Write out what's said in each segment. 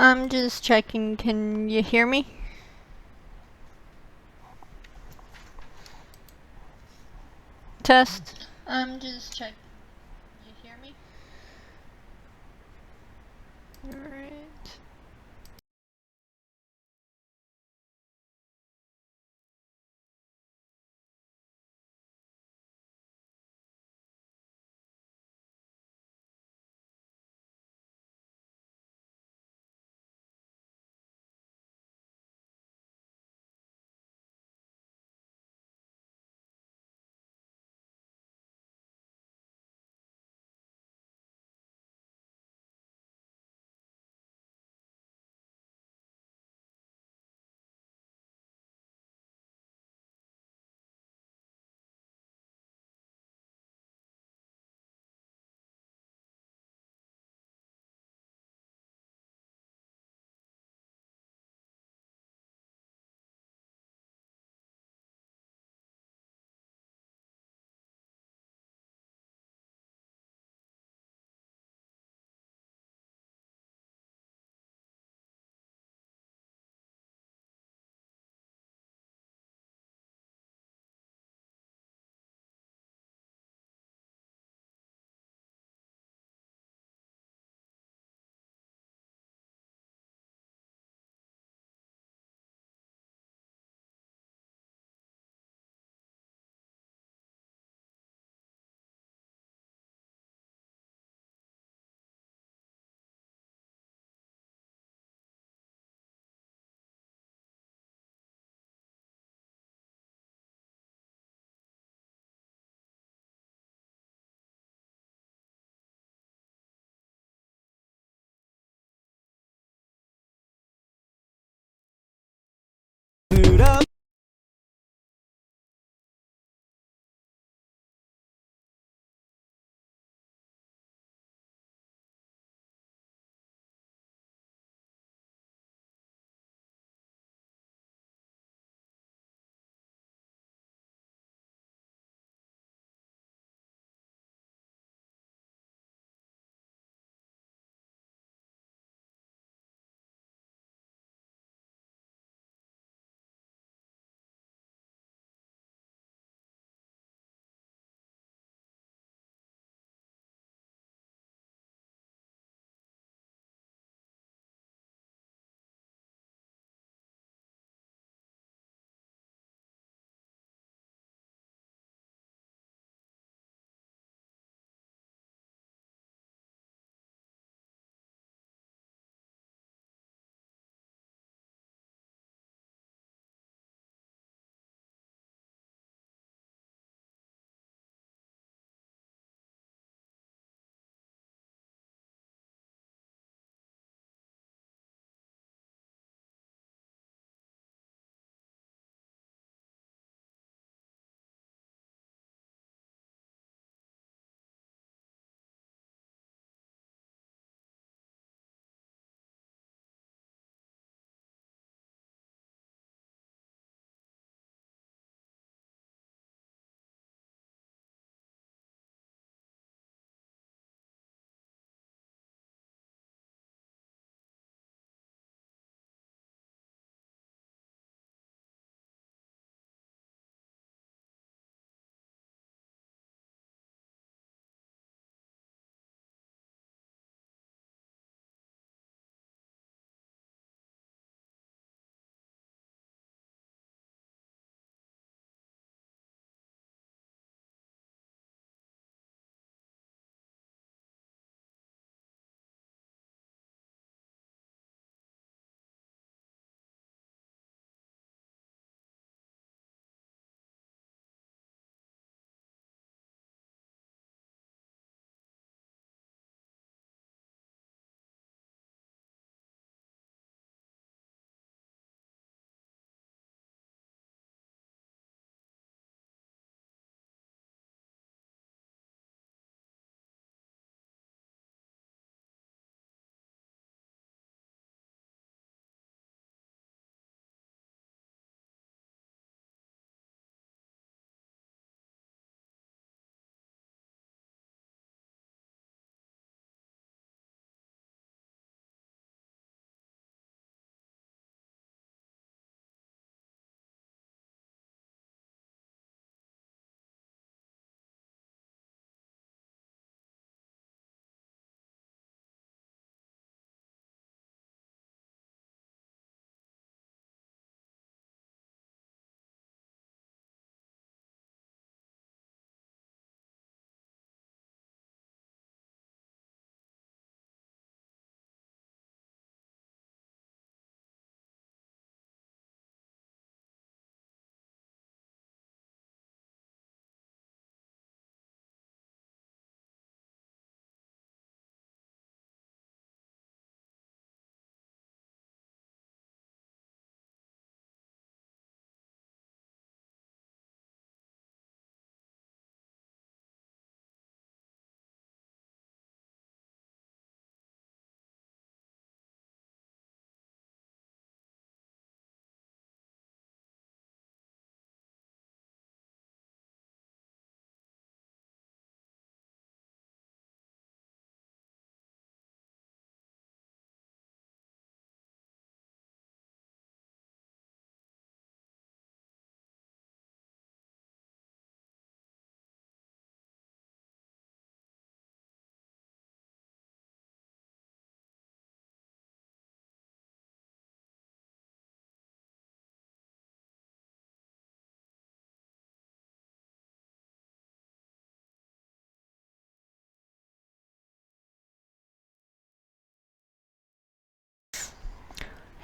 I'm just checking. Can you hear me? Test. I'm just checking. Can you hear me? Alright.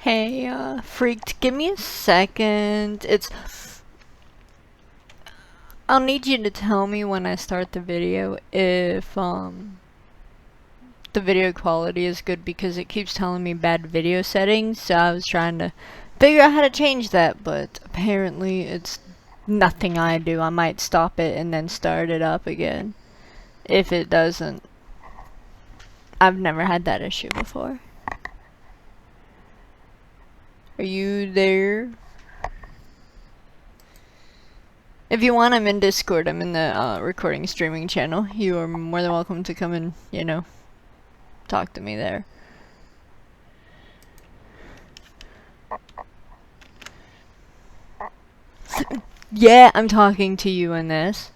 Hey, freaked, give me a second. I'll need you to tell me when I start the video if, the video quality is good because it keeps telling me bad video settings, so I was trying to figure out how to change that, but apparently it's nothing I do. I might stop it and then start it up again. If it doesn't, I've never had that issue before. Are you there? If you want, I'm in Discord. I'm in the recording streaming channel. You are more than welcome to come and, you know, talk to me there. Yeah, I'm talking to you in this.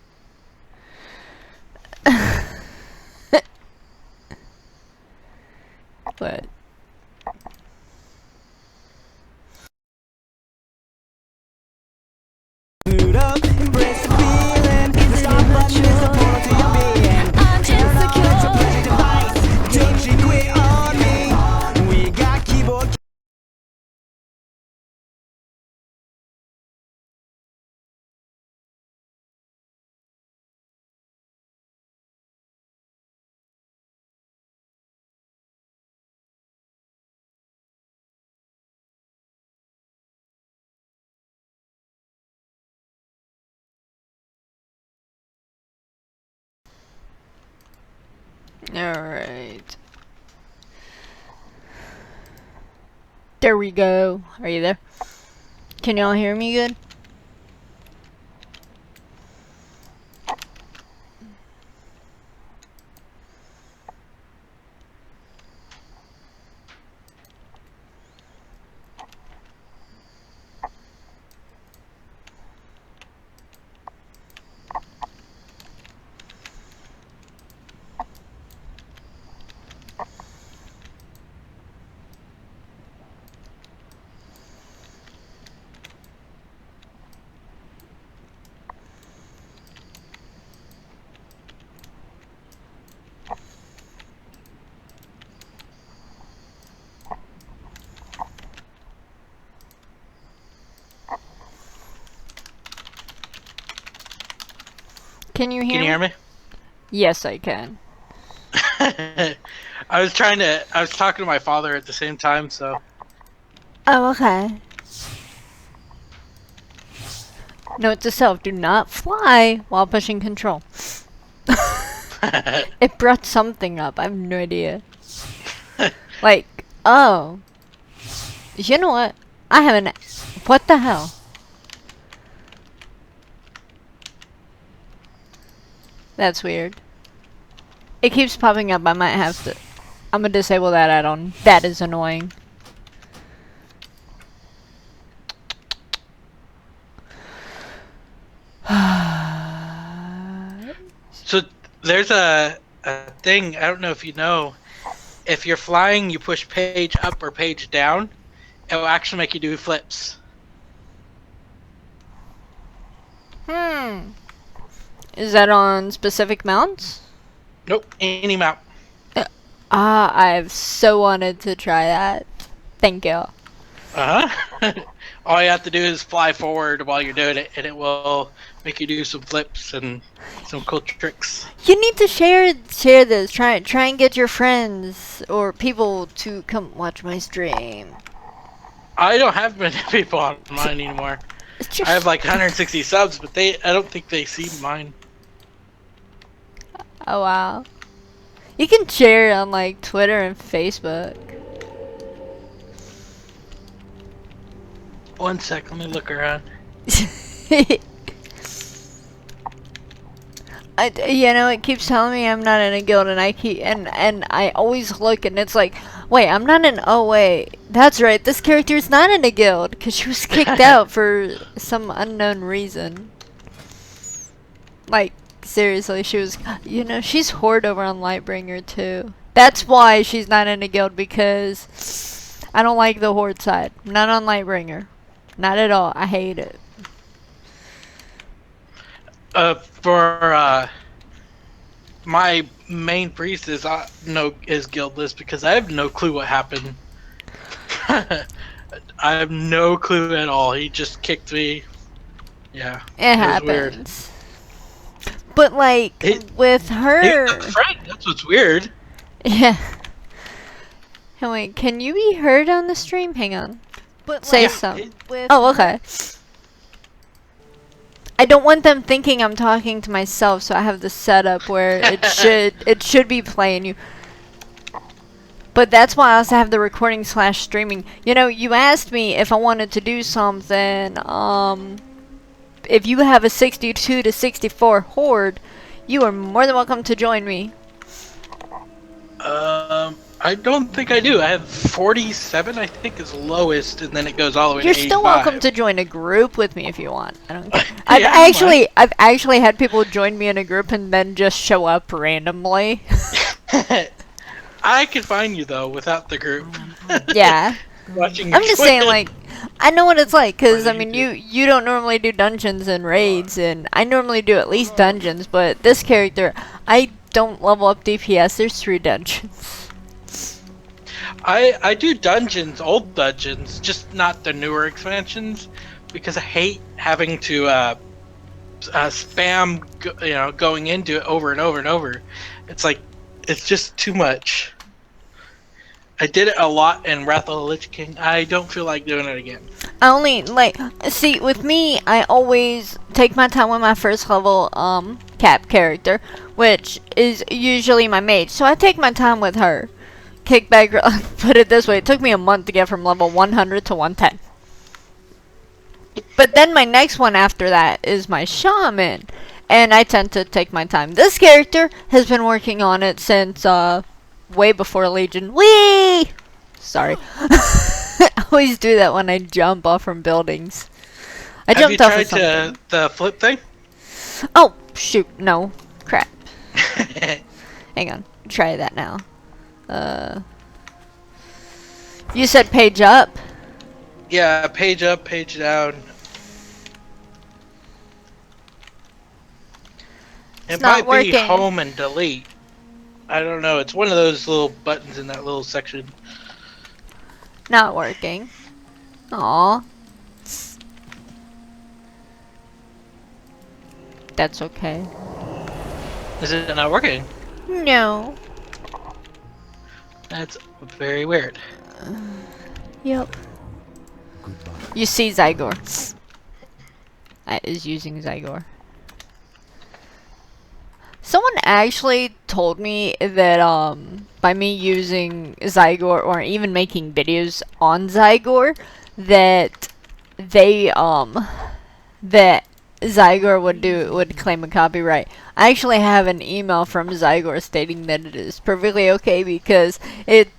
But mood up, embrace the feeling. The start button is the portal to your being. I'm insecure. It's a pleasure device. Don't you quit on me. We got keyboard. alright. There we go. Are you there? Can y'all hear me good? Can you hear me? Yes, I can. I was talking to my father at the same time, so. Oh, okay. Note to self, do not fly while pushing control. It brought something up, I have no idea. Like, oh. You know what? I haven't. What the hell? That's weird. It keeps popping up, I might have to. I'm gonna disable that add-on. That is annoying. So there's a thing, I don't know if you know, if you're flying, you push page up or page down, it will actually make you do flips. Is that on specific mounts? Nope, any mount. I've so wanted to try that. Thank you. Uh-huh. All you have to do is fly forward while you're doing it, and it will make you do some flips and some cool tricks. You need to share this. Try and get your friends or people to come watch my stream. I don't have many people on mine anymore. I have like 160 subs, but I don't think they see mine. Oh wow. You can share it on like Twitter and Facebook. One sec, let me look around. You know, it keeps telling me I'm not in a guild, and I always look, and it's like, wait, I'm not in. Oh wait, that's right. This character is not in a guild because she was kicked out for some unknown reason. Like seriously, she was. You know, she's Horde over on Lightbringer too. That's why she's not in a guild, because I don't like the Horde side. I'm not on Lightbringer. Not at all. I hate it. For my main priest is guildless because I have no clue what happened. I have no clue at all. He just kicked me. Yeah. It was weird. happens. But like with He her, was a friend. That's what's weird. yeah. Hey, wait, can you be heard on the stream? Hang on. But Say like, something. Oh, okay. I don't want them thinking I'm talking to myself, so I have the setup where it should be playing you. But that's why I also have the recording / streaming. You know, you asked me if I wanted to do something. If you have a 62 to 64 horde, you are more than welcome to join me. I don't think I do. I have 47, I think, is lowest, and then it goes all the way You're to 85. still welcome to join a group with me if you want. I don't care. Yeah, I've actually had people join me in a group and then just show up randomly. I can find you though without the group. Yeah. Watching I'm your just saying, Twitch. like, I know what it's like, because, I What do mean, you you don't normally do dungeons and raids, and I normally do at least dungeons, but this character, I don't level up DPS, there's 3 dungeons. I do dungeons, old dungeons, just not the newer expansions, because I hate having to spam, going into it over and over and over. It's like, it's just too much. I did it a lot in Wrath of the Lich King. I don't feel like doing it again. I only, like, see, with me, I always take my time with my first level, cap character, which is usually my mage, so I take my time with her. Kickback, put it this way, it took me a month to get from level 100 to 110. But then my next one after that is my shaman, and I tend to take my time. This character has been working on it since, way before Legion. Whee! Sorry. I always do that when I jump off from buildings. I Have you jumped off of tried something. the flip thing? Oh, shoot, no. Crap. Hang on, try that now. You said page up? Yeah, page up, page down. It not might be working. home and delete. I don't know. It's one of those little buttons in that little section. Not working. Aw. That's okay. Is it not working? No. That's very weird. Yep. You see Zygor. That is using Zygor. Someone actually told me that by me using Zygor or even making videos on Zygor that they that Zygor would claim a copyright. I actually have an email from Zygor stating that it is perfectly okay because it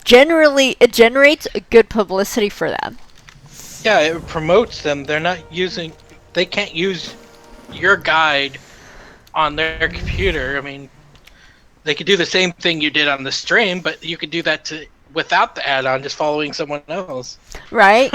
generates good publicity for them. Yeah, it promotes them. They can't use your guide on their computer. I mean, they could do the same thing you did on the stream, but you could do that without the add-on, just following someone else. Right?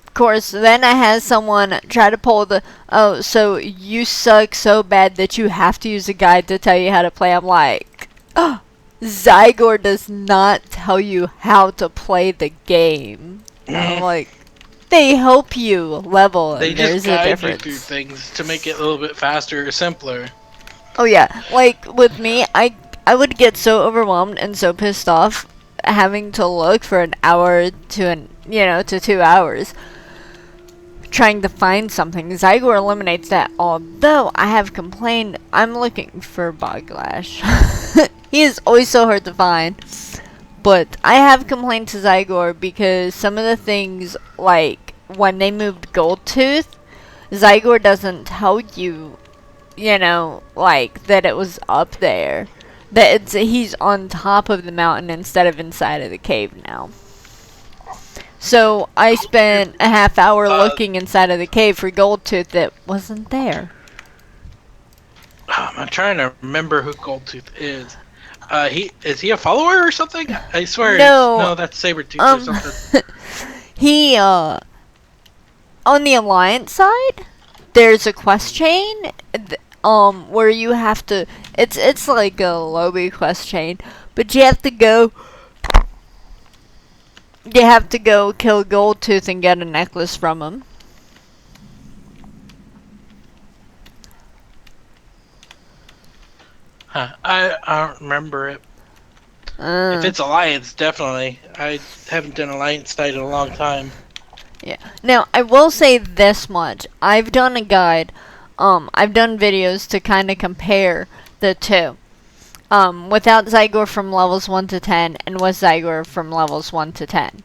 Of course, then I had someone try to pull the, oh, so you suck so bad that you have to use a guide to tell you how to play. I'm like, oh, Zygor does not tell you how to play the game. I'm like, they help you level. They and just there's a guide you difference. through things to make it a little bit faster or simpler. Oh yeah, like with me, I would get so overwhelmed and so pissed off having to look for an hour to 2 hours trying to find something. Zygor eliminates that, although I have complained. I'm looking for Boglash. He is always so hard to find. But I have complained to Zygor because some of the things, like when they moved Goldtooth, Zygor doesn't tell you, like that it was up there. That he's on top of the mountain instead of inside of the cave now. So I spent a half hour looking inside of the cave for Goldtooth that wasn't there. I'm trying to remember who Goldtooth is. Is he a follower or something? I swear. No. That's Sabretooth or something. He on the Alliance side, there's a quest chain where you have to, it's like a lobby quest chain, but you have to go You have to go kill Goldtooth and get a necklace from him. Huh. I don't remember it. If Uh, it's Alliance, definitely. I haven't done Alliance side in a long time. yeah. Now, I will say this much. I've done a guide. I've done videos to kind of compare the two. Without Zygor from levels 1 to 10, and with Zygor from levels 1 to 10.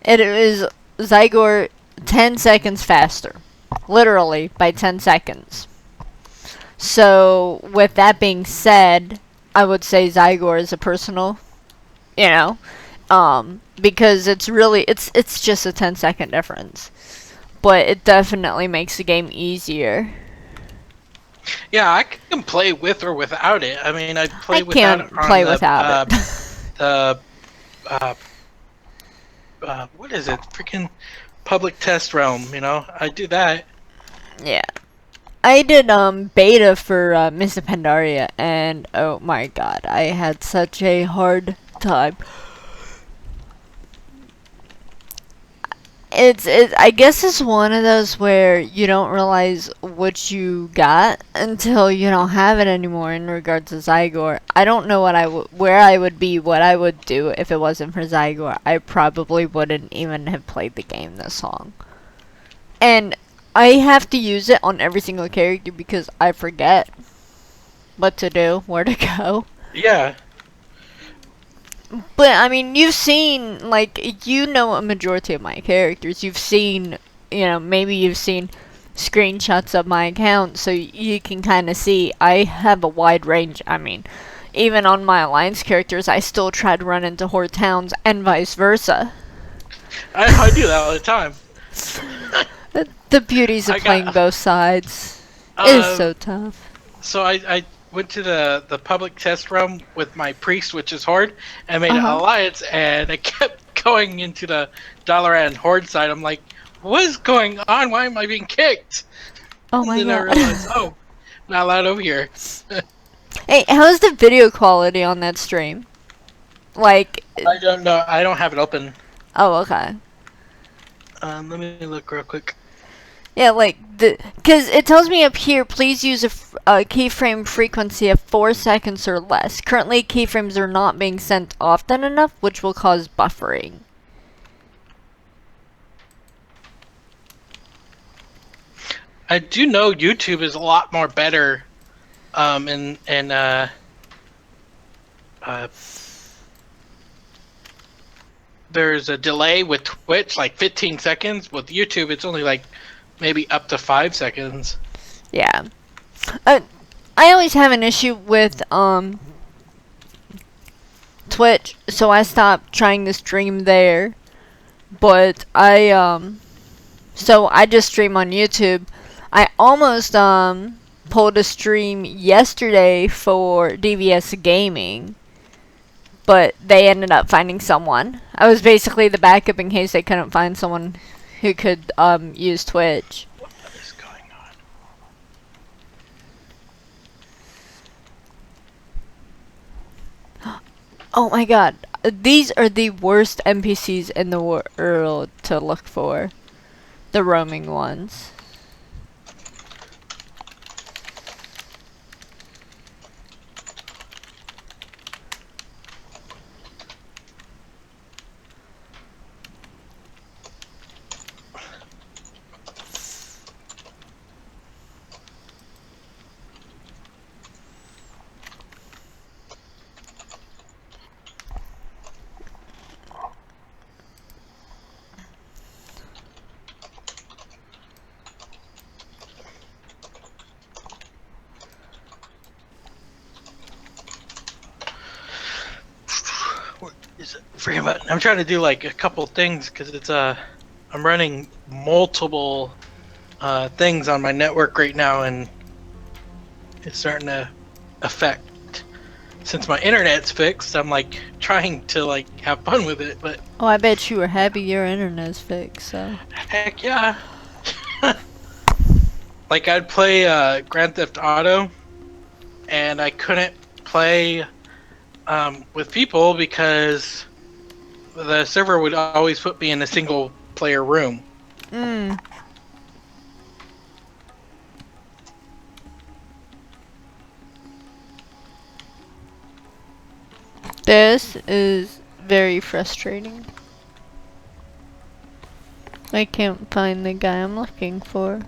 It is Zygor 10 seconds faster. Literally, by 10 seconds. So, with that being said, I would say Zygor is a personal, you know, because it's really, it's just a 10-second difference. But it definitely makes the game easier. Yeah, I can play with or without it. I mean, I play I without can't it on play the, without it. the what is it? Freaking public test realm, you know? I do that. Yeah. I did beta for Miss Pandaria, and oh my god, I had such a hard time. I guess it's one of those where you don't realize what you got until you don't have it anymore. In regards to Zygor, I don't know where I would be, what I would do if it wasn't for Zygor. I probably wouldn't even have played the game this long. And I have to use it on every single character because I forget what to do, where to go. Yeah. But I mean, you've seen, like, you know a majority of my characters. You've seen, you know, maybe you've seen screenshots of my account, so you can kind of see I have a wide range. I mean, even on my Alliance characters, I still try to run into Horde towns and vice versa. I do that all the time. The beauties of playing both sides. It is so tough. So I went to the public test realm with my priest, which is Horde, and made an alliance, and I kept going into the Dalaran Horde side. I'm like, what is going on? Why am I being kicked? Oh my and then god. I realized, oh, not allowed over here. Hey, how's the video quality on that stream? Like, I don't know. I don't have it open. oh, okay. Let me look real quick. Yeah, like, because it tells me up here, please use a keyframe frequency of 4 seconds or less. Currently, keyframes are not being sent often enough, which will cause buffering. I do know YouTube is a lot more better, there's a delay with Twitch, like 15 seconds. With YouTube, it's only like maybe up to 5 seconds. Yeah. I always have an issue with Twitch, so I stopped trying to stream there. But so I just stream on YouTube. I almost pulled a stream yesterday for DVS Gaming, but they ended up finding someone. I was basically the backup in case they couldn't find someone who could use Twitch. What is going on? Oh my god. These are the worst NPCs in the world to look for. The roaming ones. I'm trying to do like a couple things because it's I'm running multiple things on my network right now, and it's starting to affect. Since my internet's fixed, I'm like trying to like have fun with it, but Oh, I bet you were happy your internet's fixed, so. heck yeah. Like I'd play Grand Theft Auto, and I couldn't play with people because the server would always put me in a single player room. Mm. This is very frustrating. I can't find the guy I'm looking for.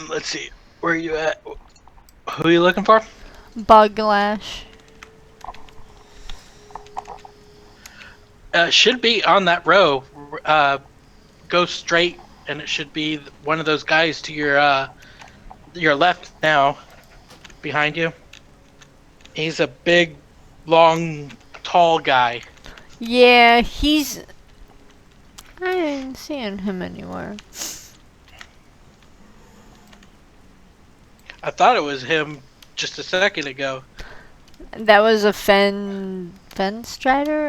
Let's see. Where are you at? Who are you looking for? Buglash. Should be on that row. Go straight, and it should be one of those guys to your left now, behind you. He's a big, long, tall guy. Yeah, he's... I ain't seeing him anywhere. I thought it was him just a second ago. That was a Strider,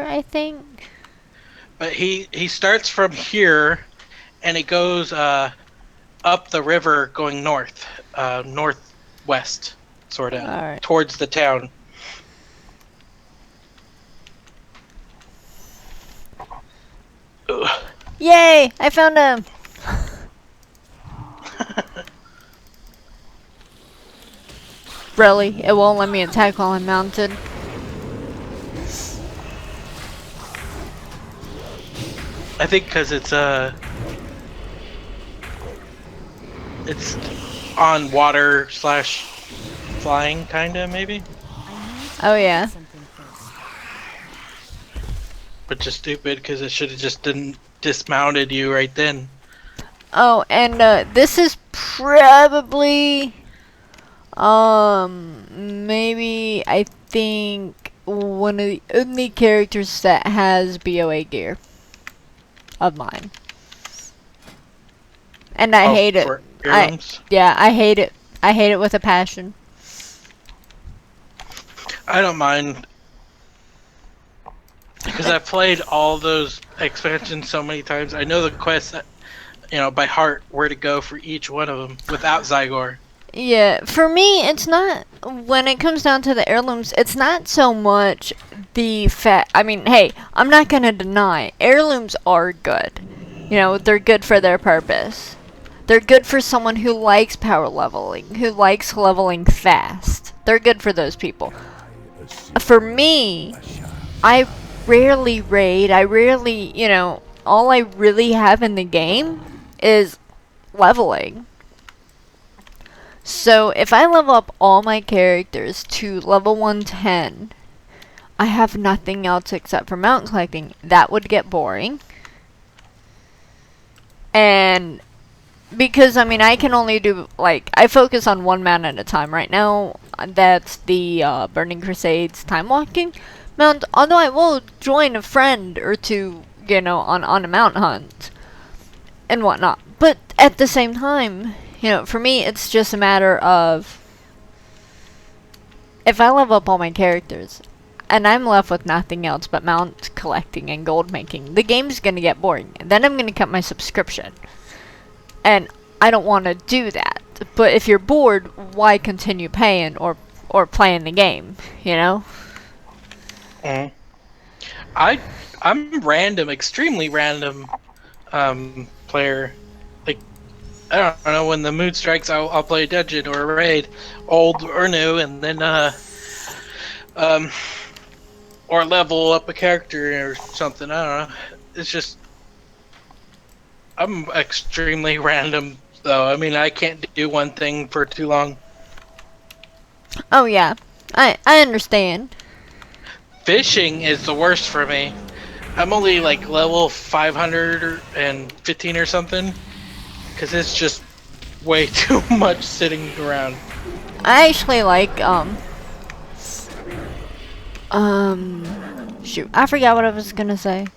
I think. But he starts from here, and it goes up the river going north, northwest, sort of, Alright. towards the town. Ugh. Yay! I found him! Really? It won't let me attack while I'm mounted. I think because it's on water / flying, kinda, maybe. Oh yeah. But just stupid because it should have just dismounted you right then. Oh, and this is probably maybe I think one of the only characters that has BOA gear of mine. And I hate it. For heirlooms? Yeah, I hate it. I hate it with a passion. I don't mind. Because I've played all those expansions so many times. I know the quests, by heart, where to go for each one of them without Zygor. Yeah, for me, it's not, when it comes down to the heirlooms, it's not so much the fact, I mean, hey, I'm not gonna deny, heirlooms are good. You know, they're good for their purpose. They're good for someone who likes power leveling, who likes leveling fast. They're good for those people. For me, I rarely raid, all I really have in the game is leveling. So if I level up all my characters to level 110, I have nothing else except for mount collecting. That would get boring. And because, I can only do, I focus on one mount at a time. Right now, that's the Burning Crusades time walking mount. Although I will join a friend or two, on a mount hunt and whatnot. But at the same time, for me, it's just a matter of if I level up all my characters and I'm left with nothing else but mount collecting and gold making, the game's gonna get boring. Then I'm gonna cut my subscription. And I don't want to do that. But if you're bored, why continue paying or playing the game, Mm. I'm random, extremely random player. Like, I don't know, when the mood strikes, I'll play a dungeon or a raid, old or new, and then or level up a character or something. I don't know. It's just, I'm extremely random though. I can't do one thing for too long. Oh yeah, I understand. Fishing is the worst for me. I'm only like level 515 or something, because it's just way too much sitting around. I actually like, shoot, I forgot what I was gonna say.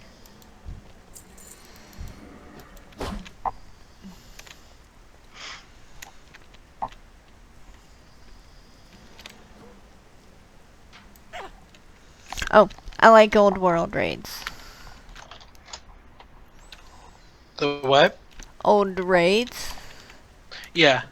Oh, I like old world raids. The what? Old raids. Yeah.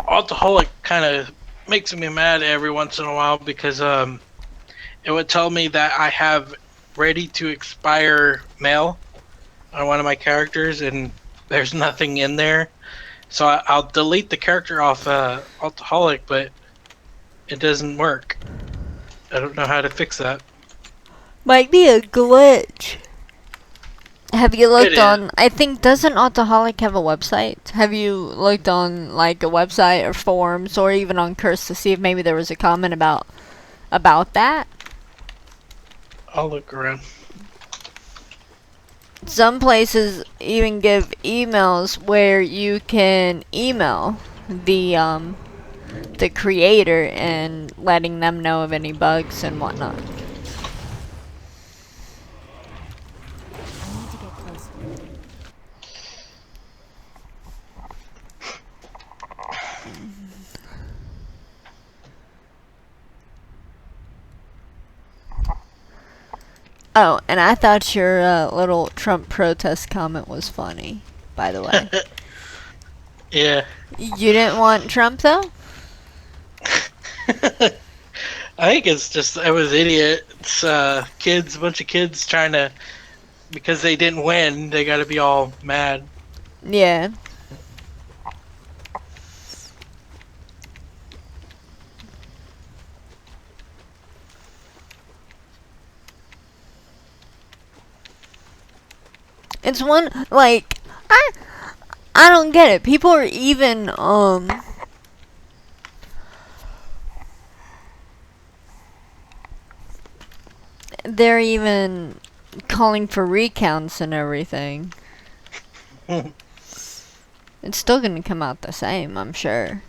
Alcoholic kind of makes me mad every once in a while because it would tell me that I have ready to expire mail on one of my characters and there's nothing in there. So I'll delete the character off Alcoholic, but it doesn't work. I don't know how to fix that. Might be a glitch. Have you It looked is. on, I think, doesn't Autoholic have a website? Have you looked on, like, a website or forums or even on Curse to see if maybe there was a comment about that? I'll look around. Some places even give emails where you can email the creator and letting them know of any bugs and whatnot. Oh, and I thought your little Trump protest comment was funny, by the way. Yeah. You didn't want Trump, though? I think it's just I was idiots, kids, a bunch of kids trying to because they didn't win, they got to be all mad. Yeah. It's one, like, I don't get it. People are even, they're even calling for recounts and everything. It's still gonna come out the same, I'm sure.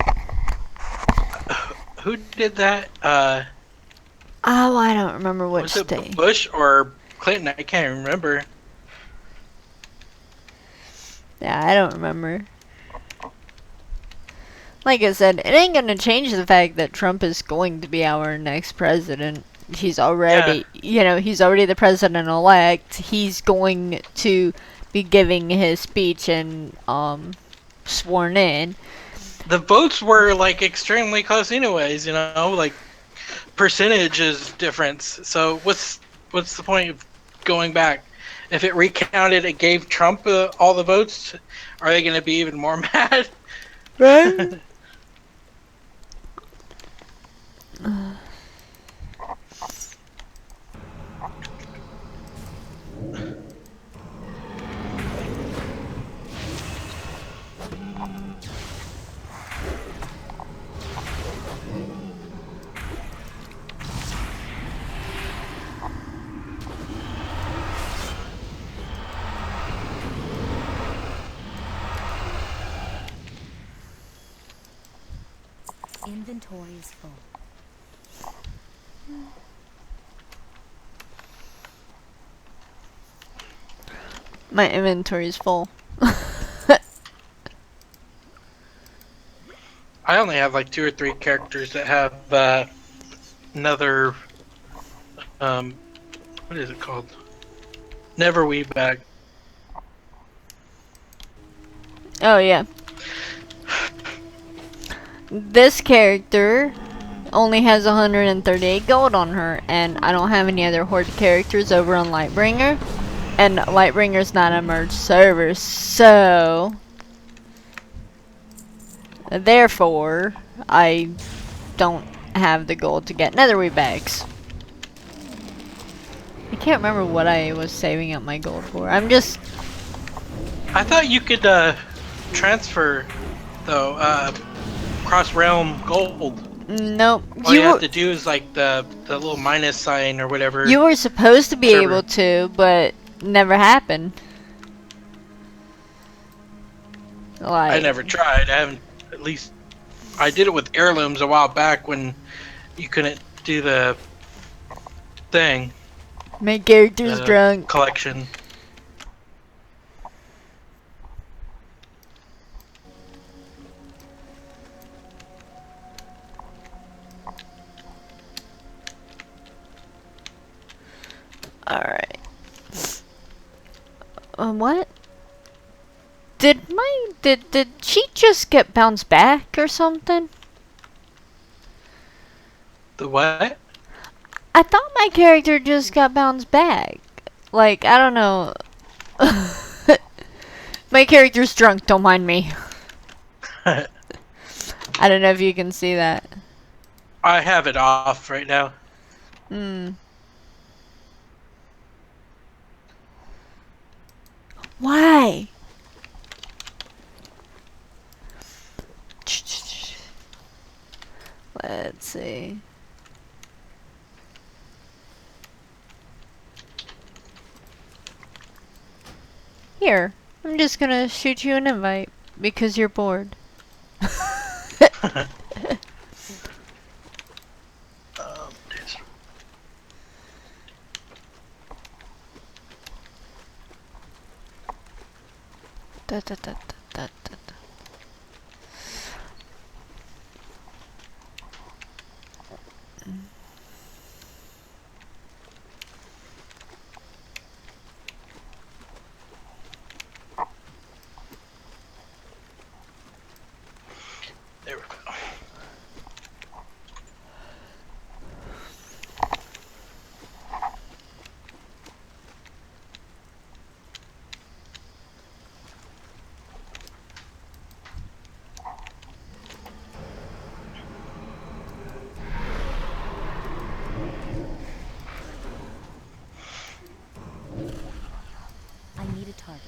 Who did that? Oh, I don't remember which Was it state. Bush or Clinton? I can't remember. Yeah, I don't remember. Like I said, it ain't gonna change the fact that Trump is going to be our next president. He's already, he's already the president-elect. He's going to be giving his speech and, sworn in. The votes were like extremely close, anyways. Like percentages difference. So what's the point of going back? If it recounted, it gave Trump all the votes. Are they going to be even more mad? Right? Inventory is full. My inventory is full. I only have like 2 or 3 characters that have another what is it called? Neverweave bag. Oh, yeah. This character only has 138 gold on her, and I don't have any other Horde characters over on Lightbringer, and Lightbringer's not a merged server, so therefore I don't have the gold to get netherweave bags. I can't remember what I was saving up my gold for. I thought you could transfer though cross realm gold. Nope. All you have to do is like the little minus sign or whatever. You were supposed to be server. able to, but never happened. Like, I never tried. I haven't. At least I did it with heirlooms a while back when you couldn't do the thing. make characters drunk. Collection. What? Did she just get bounced back or something? The what? I thought my character just got bounced back. Like, I don't know. My character's drunk, don't mind me. I don't know if you can see that. I have it off right now. Why? Let's see. Here, I'm just gonna shoot you an invite because you're bored. There's- Da, da, da, da, da, da. There we go. I need a target.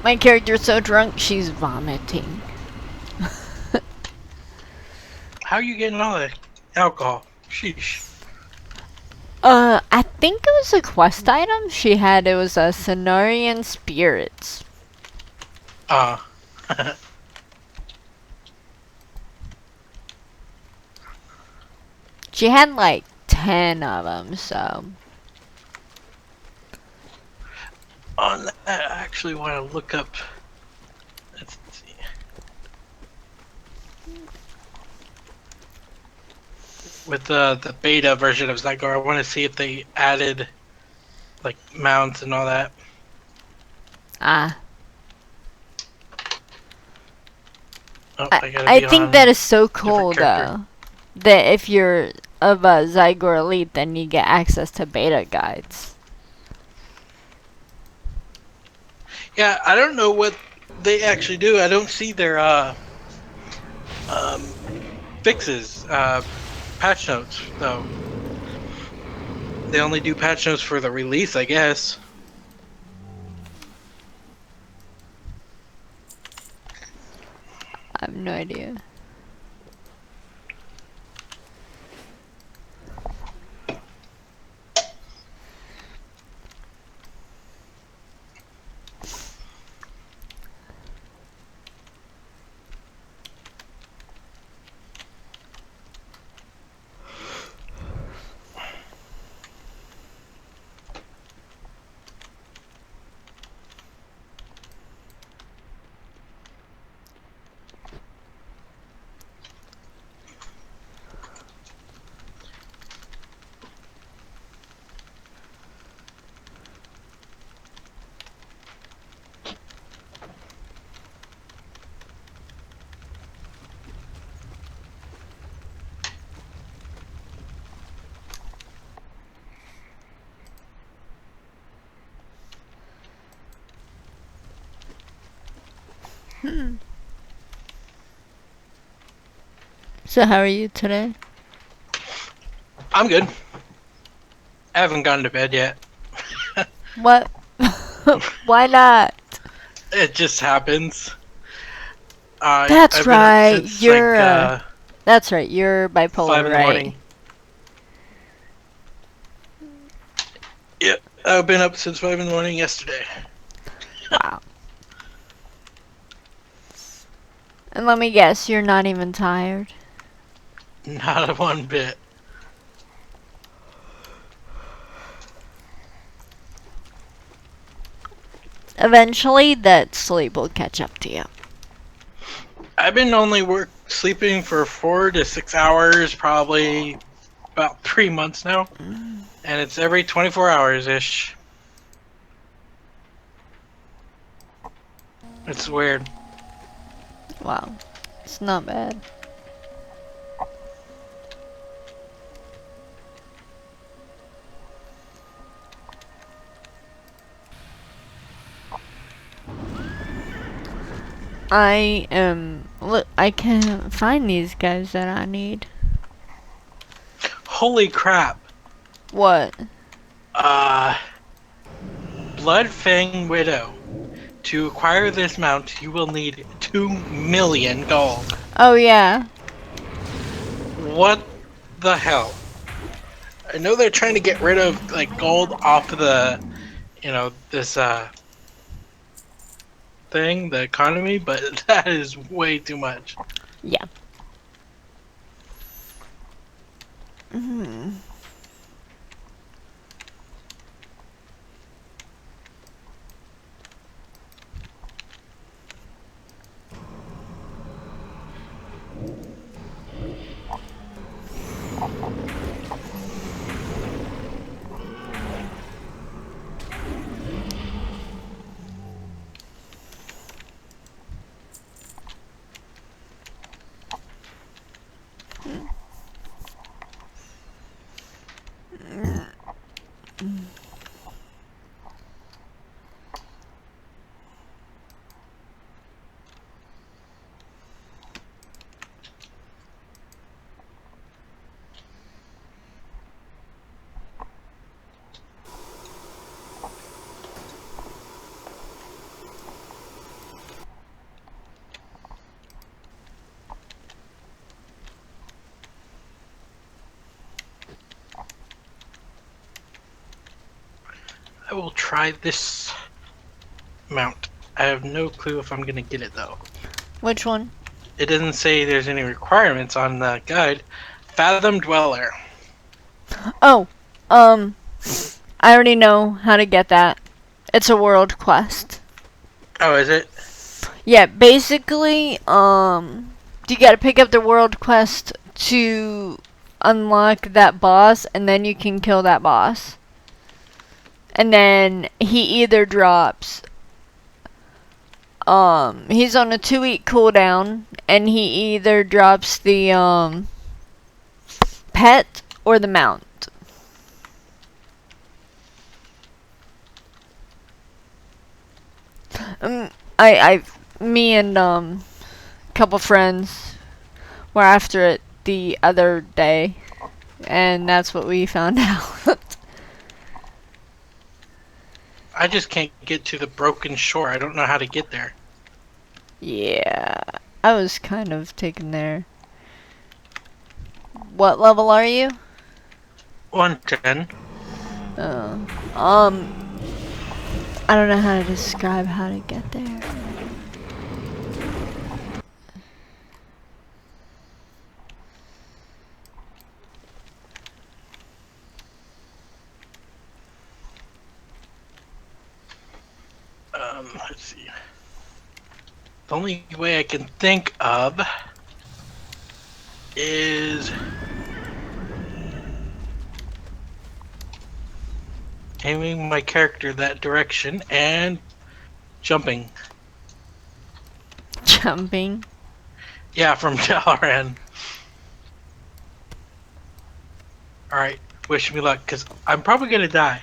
My character's so drunk, she's vomiting. How are you getting all the alcohol? Sheesh. I think it was a quest item she had. It was a Cenarian Spirits. She had like 10 of them, so. On that, I actually want to look up. Let's see. With the beta version of Zygar, I want to see if they added like mounts and all that. Ah. Oh, I gotta be think on that is so cool, character. though. That if you're of a Zygar Elite, then you get access to beta guides. Yeah, I don't know what they actually do. I don't see their fixes, patch notes though. They only do patch notes for the release, I guess. I have no idea. So how are you today? I'm good. I haven't gone to bed yet. What? Why not? It just happens. That's I've been up right. since, You're like, that's right. You're 5 bipolar, in the right? morning. Yep, I've been up since 5 in the morning yesterday. Wow. And let me guess, you're not even tired. Not a one bit. Eventually, that sleep will catch up to you. I've been only sleeping for 4 to 6 hours, probably about 3 months now, and it's every 24 hours ish. It's weird. Wow. It's not bad. Look, I can't find these guys that I need. Holy crap! What? Bloodfang Widow. To acquire this mount, you will need 2 million gold. Oh, yeah. What the hell? I know they're trying to get rid of like gold off of the, this thing, the economy, but that is way too much. Yeah. Hmm. I will try this mount. I have no clue if I'm gonna get it though. Which one? It doesn't say there's any requirements on the guide. Fathom Dweller. Oh, I already know how to get that. It's a world quest. Oh, is it? Yeah, basically, you gotta pick up the world quest to unlock that boss, and then you can kill that boss. And then he either drops, he's on a 2-week cooldown, and he either drops the, pet or the mount. Me and, a couple friends were after it the other day, and that's what we found out. I just can't get to the broken shore. I don't know how to get there. Yeah, I was kind of taken there. What level are you? 110. I don't know how to describe how to get there. Let's see. The only way I can think of is aiming my character that direction and jumping. Jumping. Yeah, from Dalaran. Alright, wish me luck, because I'm probably gonna die.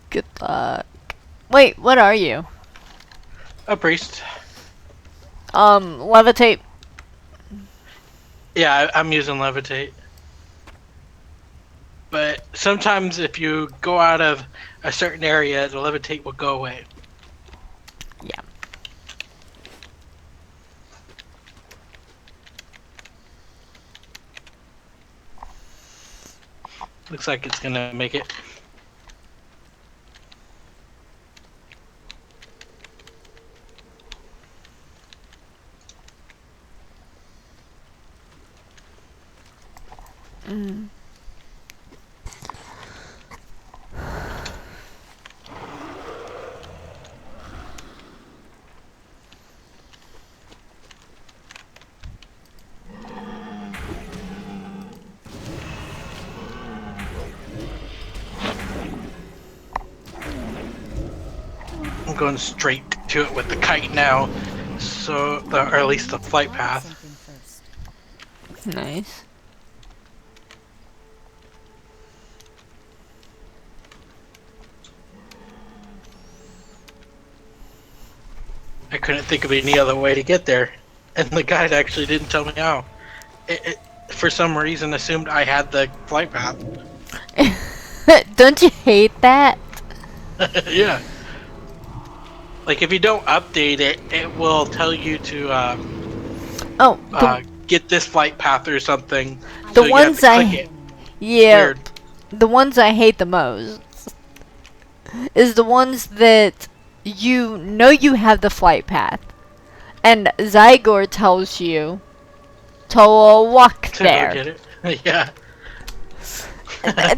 Good luck. Wait, what are you? A priest. Levitate. Yeah, I'm using levitate. But sometimes if you go out of a certain area, the levitate will go away. Yeah. Looks like it's gonna make it. Mm. I'm going straight to it with the kite now, so or at least the flight path. Something first. Nice. I couldn't think of any other way to get there, and the guide actually didn't tell me how. It for some reason assumed I had the flight path. Don't you hate that? Yeah. Like if you don't update it, it will tell you to Oh, get this flight path or something. the so you have ones to I click it. yeah, Weird. the ones I hate the most is the ones that you know you have the flight path, and Zygor tells you to walk To go there. get it. Yeah.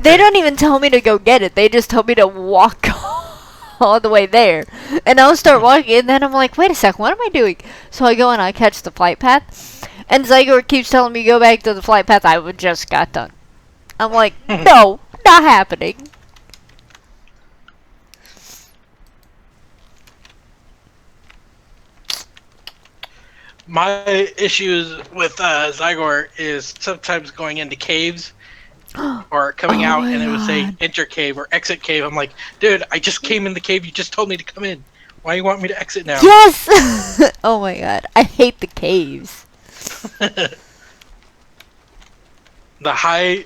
They don't even tell me to go get it. They just tell me to walk all the way there. And I'll start walking, and then I'm like, wait a second, what am I doing? So I go and I catch the flight path, and Zygor keeps telling me go back to the flight path I just got done. I'm like, no, not happening. My issues with Zygor is sometimes going into caves or coming Oh out my and it would say God. enter cave or exit cave. I'm like, dude, I just came in the cave. You just told me to come in. Why do you want me to exit now? Yes! Oh my god, I hate the caves. The high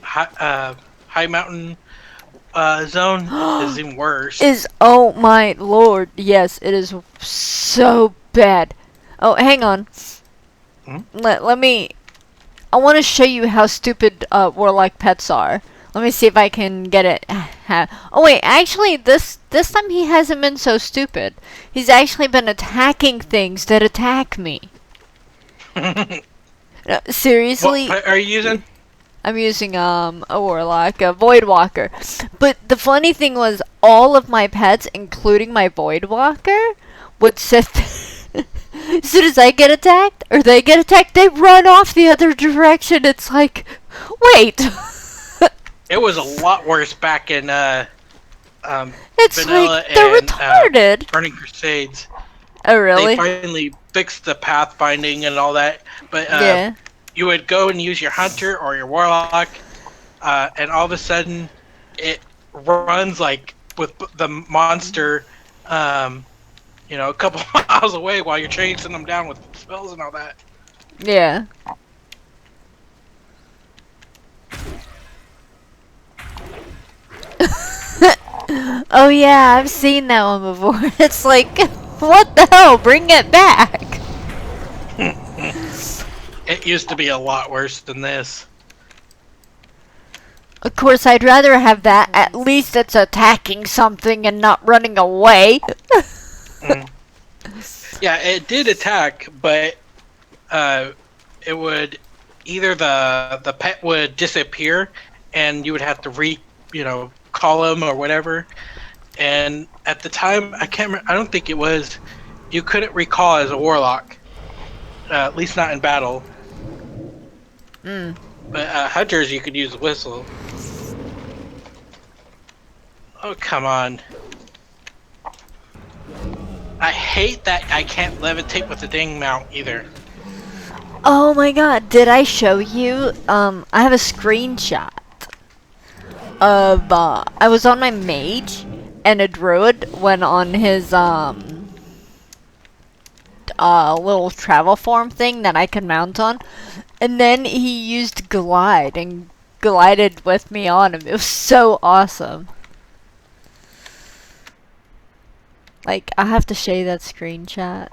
mountain zone is even worse. Oh my lord, yes, it is so bad. Oh, hang on. Hmm? Let me... I want to show you how stupid warlock pets are. Let me see if I can get it. Oh wait, actually, this time he hasn't been so stupid. He's actually been attacking things that attack me. Seriously? What are you using? I'm using a warlock, a void walker. But the funny thing was, all of my pets, including my void walker, would sit. As soon as I get attacked, or they get attacked, they run off the other direction. It's like, wait. It was a lot worse back in It's Vanilla like they're and retarded. Burning Crusades. Oh really? They finally fixed the pathfinding and all that, but Yeah. you would go and use your hunter or your warlock, and all of a sudden it runs like with the monster, a couple miles away while you're chasing them down with spells and all that. Yeah. Oh yeah, I've seen that one before. It's like, what the hell? Bring it back. It used to be a lot worse than this. Of course, I'd rather have that. At least it's attacking something and not running away. Yeah, it did attack, but it would either the pet would disappear, and you would have to call him or whatever. And at the time, I can't remember, I don't think it was. You couldn't recall as a warlock, at least not in battle. But hunters, you could use a whistle. Oh come on! I hate that I can't levitate with the dang mount either. Oh my god, did I show you? I have a screenshot of, I was on my mage, and a druid went on his, little travel form thing that I could mount on, and then he used glide, and glided with me on him. It was so awesome. Like, I have to show you that screenshot.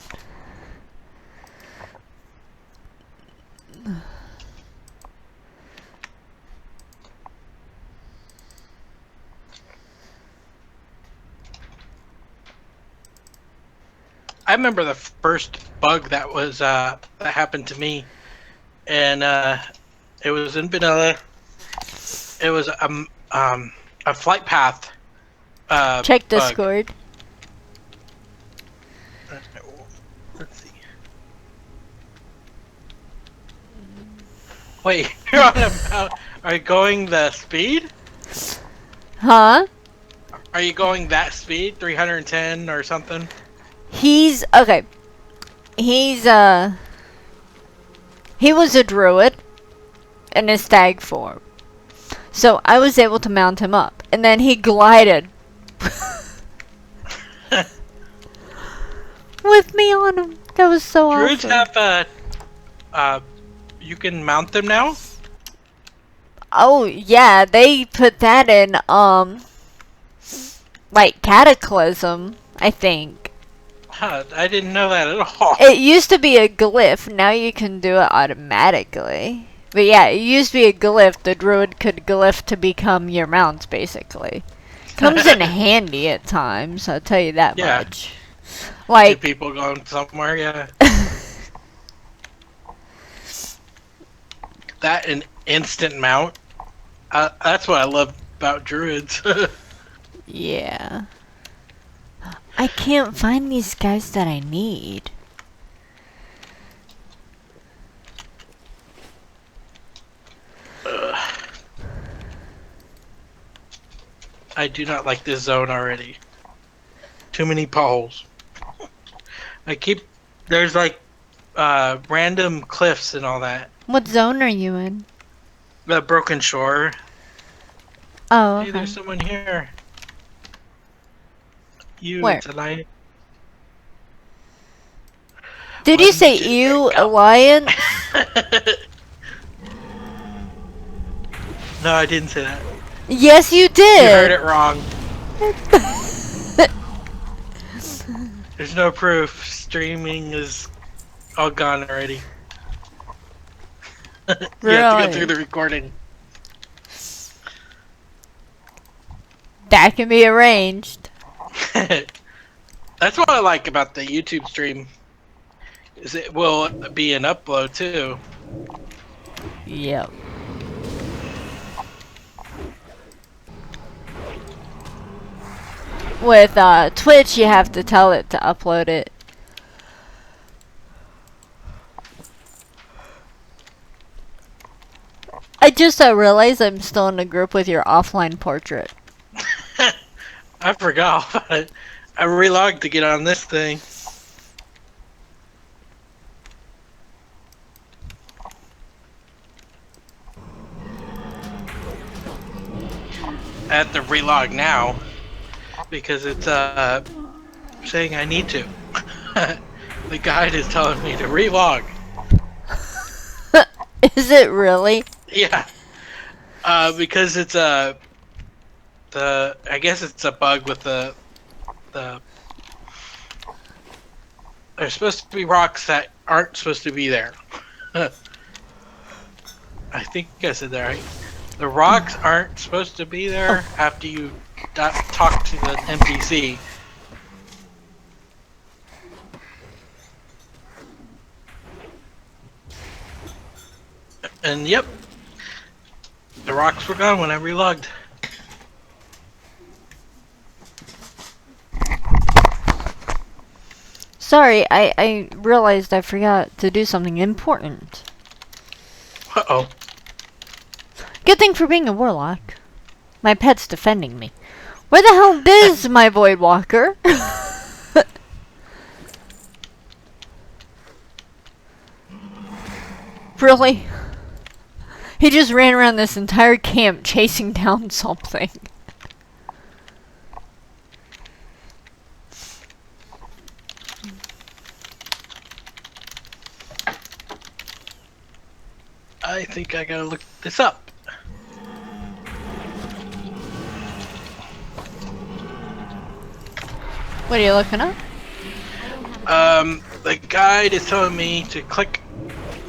I remember the first bug that was that happened to me, and it was in vanilla. It was a flight path. Check bug. Discord. Let's see. Wait, you're on about? Are you going the speed? Huh? Are you going that speed, 310 or something? He's okay. He's he was a druid in his stag form. So I was able to mount him up, and then he glided with me on him. That was so Druids awesome. have you can mount them now. Oh yeah, they put that in like Cataclysm, I think. Huh, I didn't know that at all. It used to be a glyph, now you can do it automatically. But yeah, it used to be a glyph. The druid could glyph to become your mount, basically. Comes in handy at times, I'll tell you that Yeah. much. Two Like, people going somewhere, yeah. That and instant mount. That's what I love about druids. yeah. I can't find these guys that I need. I do not like this zone already. Too many poles. There's like random cliffs and all that. What zone are you in? The broken shore. Oh, Hey, okay. there's someone here. You Where? tonight. Did you say you, Alliance? No, I didn't say that. Yes, you You did. heard it wrong. There's no proof. Streaming is all gone already. You have to go Really? through the recording. That can be arranged. That's what I like about the YouTube stream. Is it will be an upload too. Yep. With Twitch, you have to tell it to upload it. I just realized I'm still in a group with your offline portrait. I forgot about it. I relogged to get on this thing. I have to relog now because it's saying I need to. The guide is telling me to relog. Is it really? Yeah. Because it's I guess it's a bug with the there's supposed to be rocks that aren't supposed to be there. I think I said that right. The rocks aren't supposed to be there after you talk to the NPC. And yep, the rocks were gone when I relogged. Sorry, I realized I forgot to do something important. Uh-oh. Good thing for being a warlock. My pet's defending me. Where the hell is my void walker? Really? He just ran around this entire camp chasing down something. I think I gotta look this up. What are you looking up? The guide is telling me to click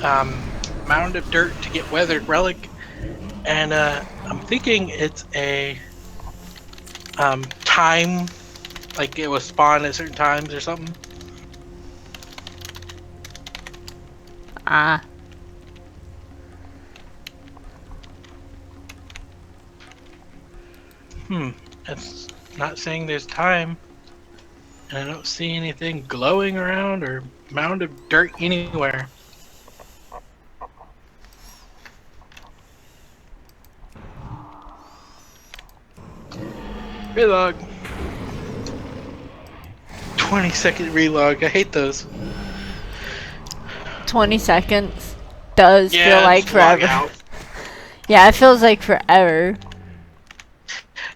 mound of dirt to get weathered relic, and I'm thinking it's a time, like it was spawned at certain times or something. Ah. It's not saying there's time, and I don't see anything glowing around or mound of dirt anywhere. Relog. 20-second relog. I hate those. 20 seconds does feel Yeah, like just log forever. out. Yeah, it feels like forever.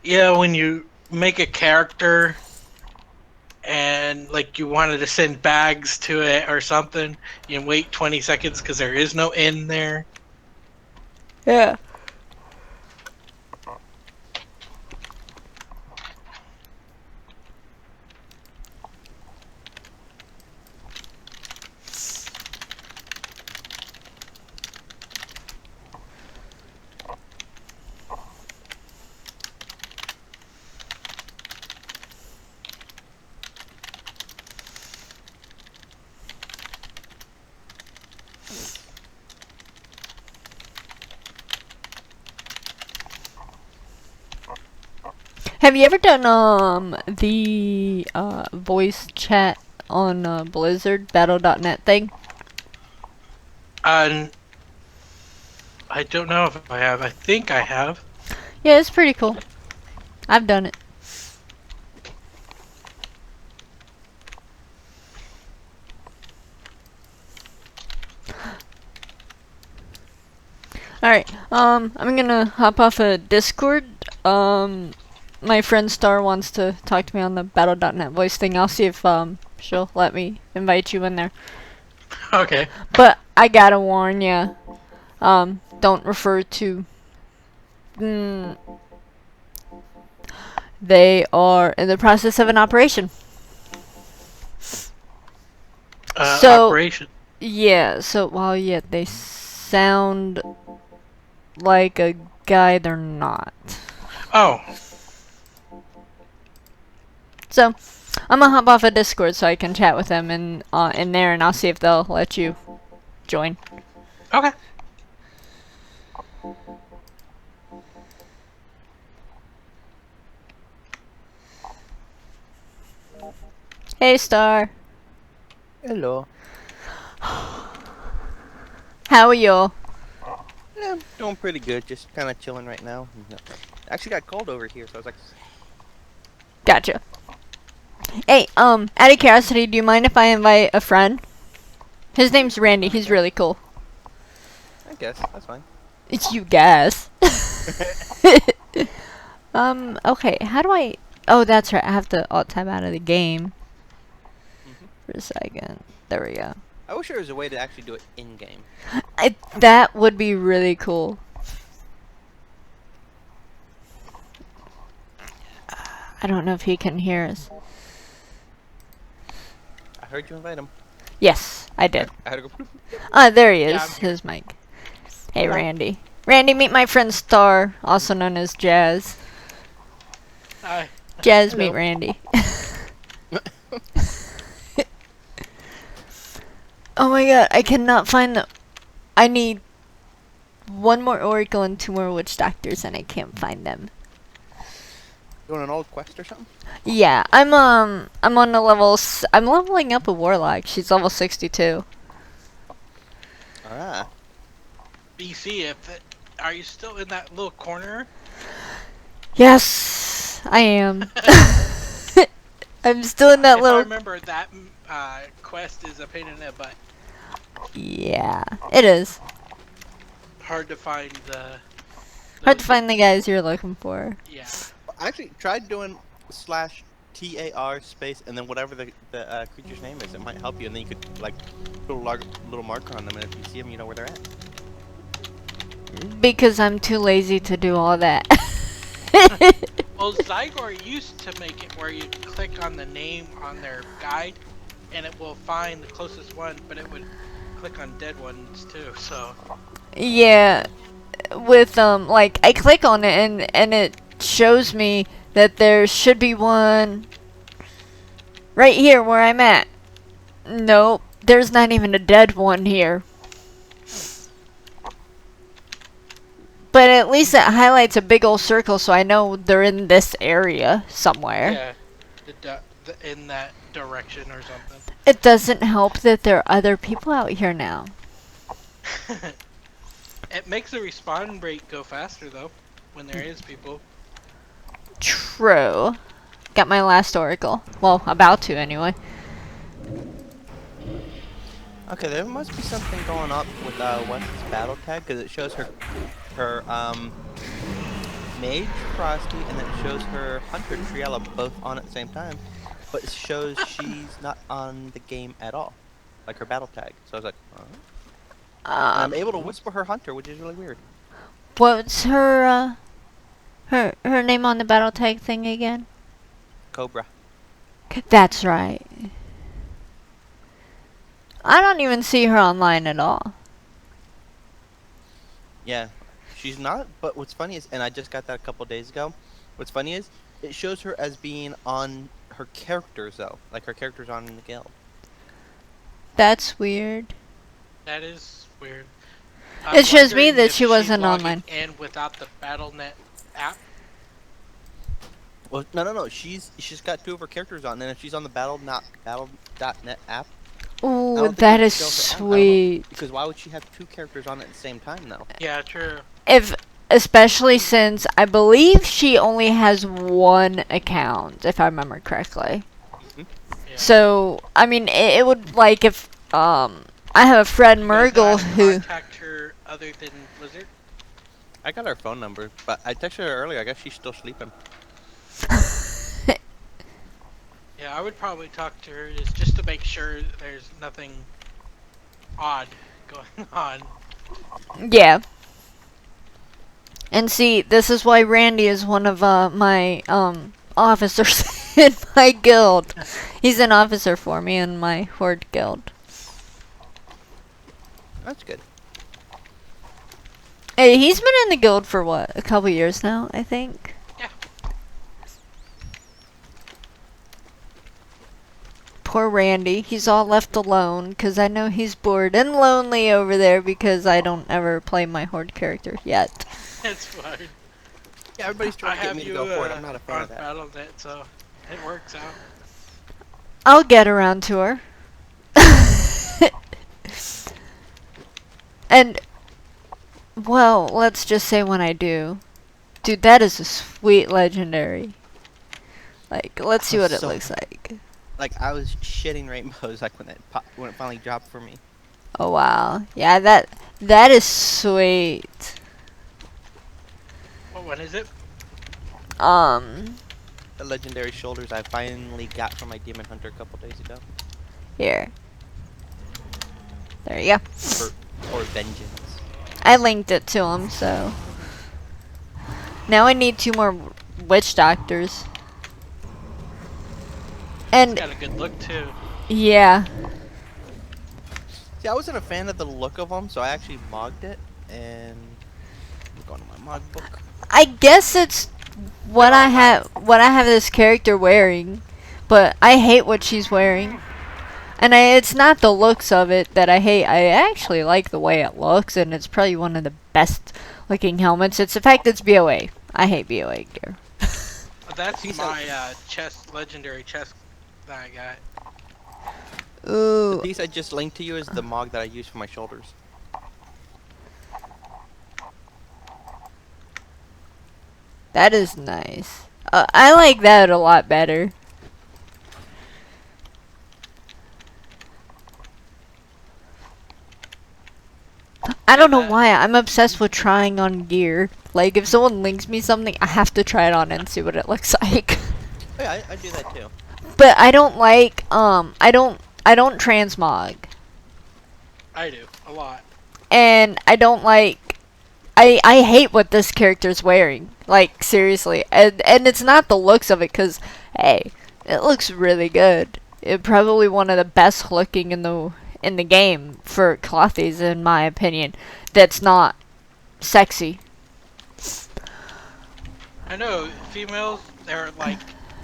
Yeah, when you make a character and like you wanted to send bags to it or something, you wait 20 seconds because there is no in there. Yeah. Have you ever done the voice chat on Blizzard Battle.net thing? I don't know if I have. I think I have. Yeah, it's pretty cool. I've done it. Alright, I'm gonna hop off a Discord. My friend Star wants to talk to me on the Battle.net voice thing. I'll see if she'll let me invite you in there. Okay. But I gotta warn ya, don't refer to. They are in the process of an operation. So Operation. yeah, yeah, they sound like a guy they're not. Oh. So I'm gonna hop off a Discord so I can chat with them in there, and I'll see if they'll let you join. Okay. Hey Star, Hello. how are you? Yeah, I'm doing pretty good. Just kind of chilling right now. Actually got cold over here, so I was like, Gotcha. Hey, out of curiosity, do you mind if I invite a friend? His name's Randy. He's really cool. I guess that's fine. It's you guys. Okay, how do I... Oh, that's right. I have to alt-tab out of the game for a second. There we go. I wish there was a way to actually do it in game. That would be really cool. I don't know if he can hear us. I heard you invite him. Yes, I did. I had to go. There he is. Yeah, I'm here. His mic. Hey, Randy. Randy, meet my friend Star, also known as Jazz. Hi. Jazz, Hello. meet Randy. Oh my god, I cannot find the... I need one more Oracle and 2 more Witch Doctors, and I can't find them. You want an old quest or something? Yeah, I'm on the level... I'm leveling up a Warlock. She's level 62. Ah. BC, are you still in that little corner? Yes, I am. I'm still in that If I little... remember, that quest is a pain in the butt. Yeah, it is. Hard to find the... Hard to find the guys you're looking for. Yeah. I actually tried doing /TAR space and then whatever the creature's name is. It might help you, and then you could like put a little marker on them, and if you see them, you know where they're at. Because I'm too lazy to do all that. Well, Zygor used to make it where you click on the name on their guide, and it will find the closest one, but it would click on dead ones too, so... Yeah, with like I click on it and it shows me that there should be one right here where I'm at. Nope, there's not even a dead one here. But at least it highlights a big old circle, so I know they're in this area somewhere. Yeah, in that direction or something. It doesn't help that there are other people out here now. It makes the respawn rate go faster though, when there is people. True. Got my last oracle. Well, about to anyway. Okay, there must be something going up with Wes's battle tag because it shows her mage Frosty and then it shows her hunter Triella both on at the same time, but it shows she's not on the game at all, like her battle tag. So I was like, huh? And I'm able to whisper her hunter, which is really weird. What's her her name on the battle tag thing again? Cobra. That's right. I don't even see her online at all. Yeah, she's not. But what's funny is, and I just got that a couple days ago. What's funny is, it shows her as being on her characters though, like her character's on the guild. That's weird. That is weird. It shows me wondering that if she she's wasn't logging online. in without the BattleNet app. Well, no. She's got 2 of her characters on, and if she's on the battle.net app. I Ooh, don't think that it is shows her on. I don't know, sweet. because why would she have 2 characters on at the same time though? Yeah, true. Especially since I believe she only has 1 account, if I remember correctly. Yeah. So, I mean, it would, like, if, I have a friend, You guys know Murgle, how to who... contact her other than Blizzard? I got her phone number, but I texted her earlier. I guess she's still sleeping. Yeah, I would probably talk to her just to make sure there's nothing odd going on. Yeah. And see, this is why Randy is one of, my, officers in my guild. He's an officer for me in my Horde guild. That's good. Hey, he's been in the guild for what? A couple years now, I think. Yeah. Poor Randy. He's all left alone because I know he's bored and lonely over there because I don't ever play my Horde character yet. It's fine. Yeah, everybody's I trying to get have me to you go for it. I'm not a fan on of that. BattleNet, so it works out. I'll get around to her. And, well, let's just say when I do. Dude, that is a sweet legendary. Like, let's see what it So- looks like. Like I was shitting rainbows like when it finally dropped for me. Oh, wow. Yeah, that is sweet. What one is it? The legendary shoulders I finally got from my demon hunter a couple days ago. Here. There you go. For vengeance. I linked it to him, so. Now I need 2 more witch doctors. And, It's got a good look too. yeah. See, I wasn't a fan of the look of them, so I actually mogged it, and I'm going to my mod book. I guess it's what I have this character wearing, but I hate what she's wearing. And it's not the looks of it that I hate. I actually like the way it looks, and it's probably one of the best looking helmets. It's the fact it's BOA. I hate BOA gear. That's my legendary chest that I got. Ooh. The piece I just linked to you is the mog that I use for my shoulders. That is nice. I like that a lot better. I don't know why. I'm obsessed with trying on gear. Like, if someone links me something, I have to try it on and see what it looks like. Oh, yeah, I do that too. But I don't like, I don't transmog. I do a lot. And I don't like, I hate what this character's wearing. Like, seriously. And it's not the looks of it, because, hey, it looks really good. It probably one of the best looking in the game for clothies, in my opinion. That's not sexy. I know females. They're like,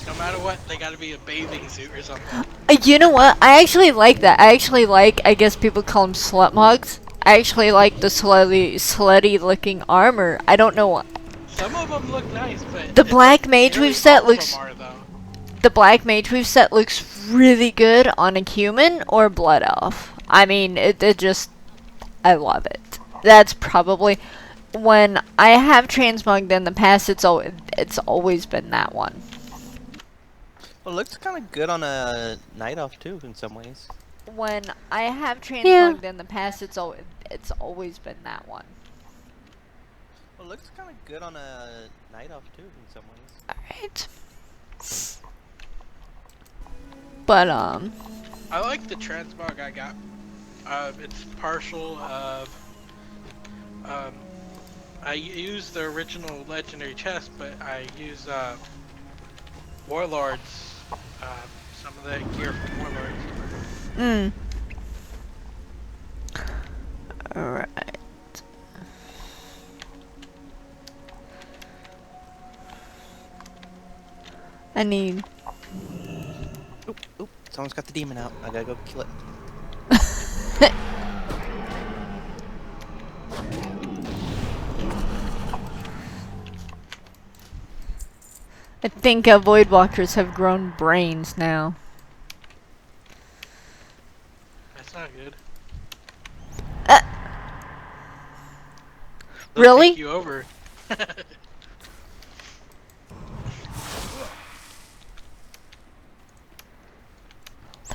no matter what, they gotta be a bathing suit or something. You know what? I actually like that. I actually like, I guess people call them slut mugs. I actually like the slutty looking armor. I don't know what. Some of them look nice, but The it's black like mage nearly we've set all of looks- them are, though. The black mage we've set looks really good on a human or blood elf. I mean, it just, I love it. That's probably, when I have transmogged in the past, it's always been that one. Well, it looks kind of good on a night elf too, in some ways. When I have transmogged in the past, it's always been that one. Well, it looks kind of good on a night elf too, in some ways. Alright. But, I like the transmog I got. It's partial of. I use the original legendary chest, but I use warlords. Some of the gear from warlords. Alright. I need. Oop, oop. Someone's got the demon out. I gotta go kill it. I think Voidwalkers have grown brains now. That's not good. They'll Really? take you over.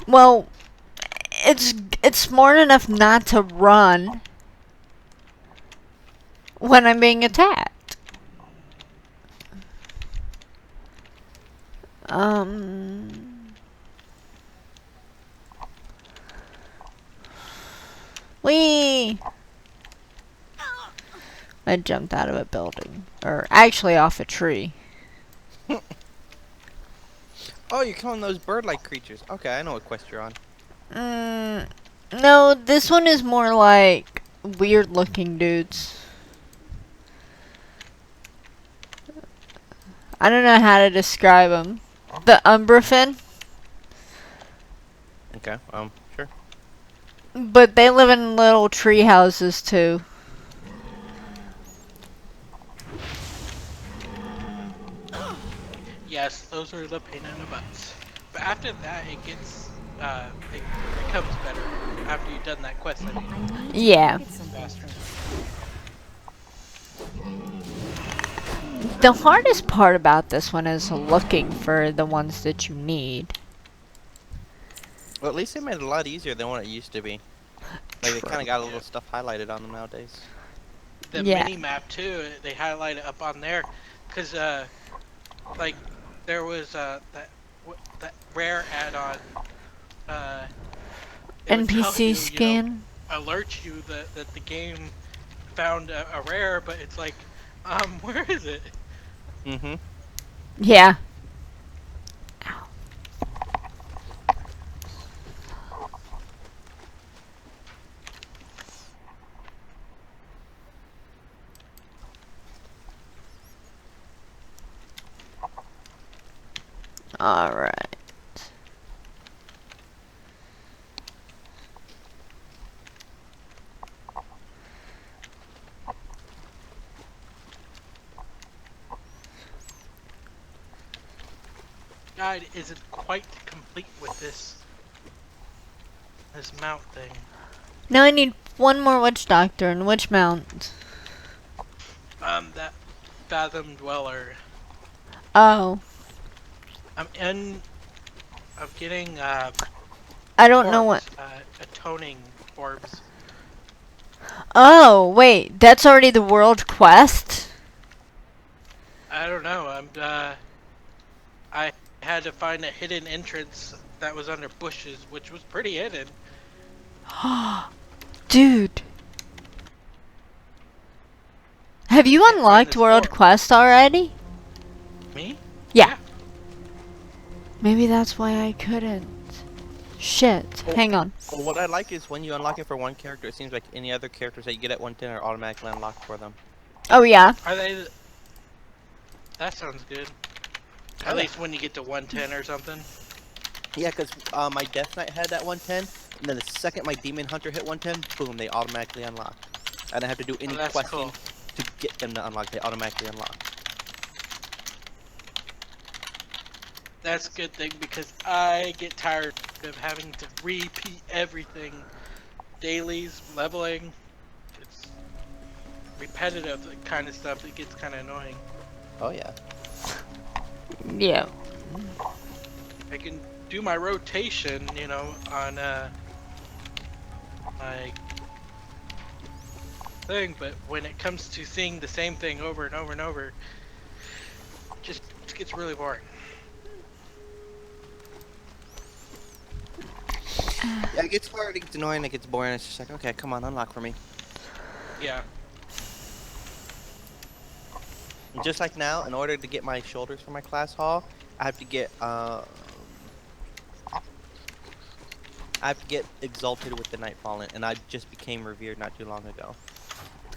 Well, it's smart enough not to run when I'm being attacked. Whee! I jumped out of a building. Or actually off a tree. Oh, you're killing those bird-like creatures. Okay, I know what quest you're on. No, this one is more like weird looking dudes. I don't know how to describe them. The Umbrafin, Okay, sure. but they live in little tree houses too. Yes, those are the pain in the butts. But after that, it gets it becomes better after you've done that quest. I mean, I need to Yeah. get something faster. The hardest part about this one is looking for the ones that you need. Well, at least they made it a lot easier than what it used to be. Like, they kind True. of got a little stuff highlighted on them nowadays. The Yeah. mini map too, they highlight it up on there, cause like there was that rare add-on. It would tell NPC you, scan. alert you that the game found a rare, but it's like, where is it? Mm-hmm. Yeah. All right. Guide isn't quite complete with this mount thing. Now I need one more witch doctor and witch mount. That Fathom Dweller. Oh, I'm getting I don't know what. orbs, atoning orbs. Oh, wait, that's already the world quest? I don't know. I had to find a hidden entrance that was under bushes, which was pretty hidden. Dude. Have you find unlocked this world orb. quest already? Me? Yeah. Maybe that's why I couldn't. Shit. Oh. Hang on. Well, what I like is when you unlock it for one character, it seems like any other characters that you get at 110 are automatically unlocked for them. Oh, yeah. Are they? That sounds good. Oh, At yeah. least when you get to 110 or something. Yeah, because my Death Knight had that 110, and then the second my Demon Hunter hit 110, boom, they automatically unlock. I don't have to do any that's questing cool. to get them to unlock, they automatically unlock. That's a good thing because I get tired of having to repeat everything. Dailies, leveling. It's repetitive kind of stuff. It gets kind of annoying. Oh, yeah. Yeah. I can do my rotation, you know, on my thing, but when it comes to seeing the same thing over and over and over, just gets really boring. Yeah, it gets hard, it gets annoying, it gets boring. It's just like, okay, come on, unlock for me. Yeah. And just like now, in order to get my shoulders for my class hall, I have to get exalted with the Nightfallen, and I just became revered not too long ago.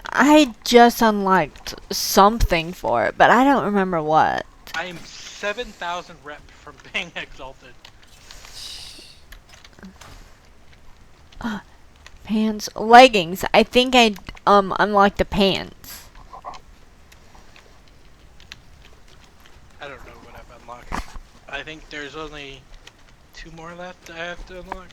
I just unlocked something for it, but I don't remember what. I am 7,000 rep from being exalted. Pants, leggings. I think I unlocked the pants. I don't know what I've unlocked. I think there's only 2 more left I have to unlock.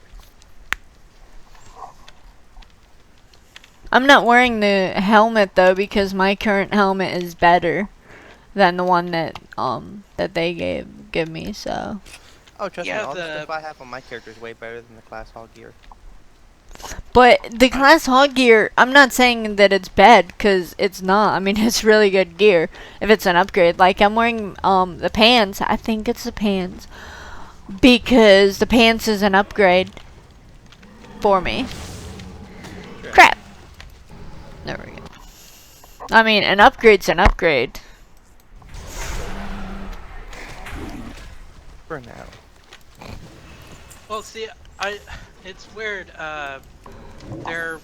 I'm not wearing the helmet though because my current helmet is better than the one that they give me. So. Oh, trust me, Yeah, all the the- stuff I have on my character is way better than the class hall gear. But the class hog gear, I'm not saying that it's bad, because it's not. I mean, it's really good gear if it's an upgrade. Like, I'm wearing the pants. I think it's the pants. Because the pants is an upgrade for me. Sure. Crap. There we go. I mean, an upgrade's an upgrade. For now. Well, see, it's weird. Their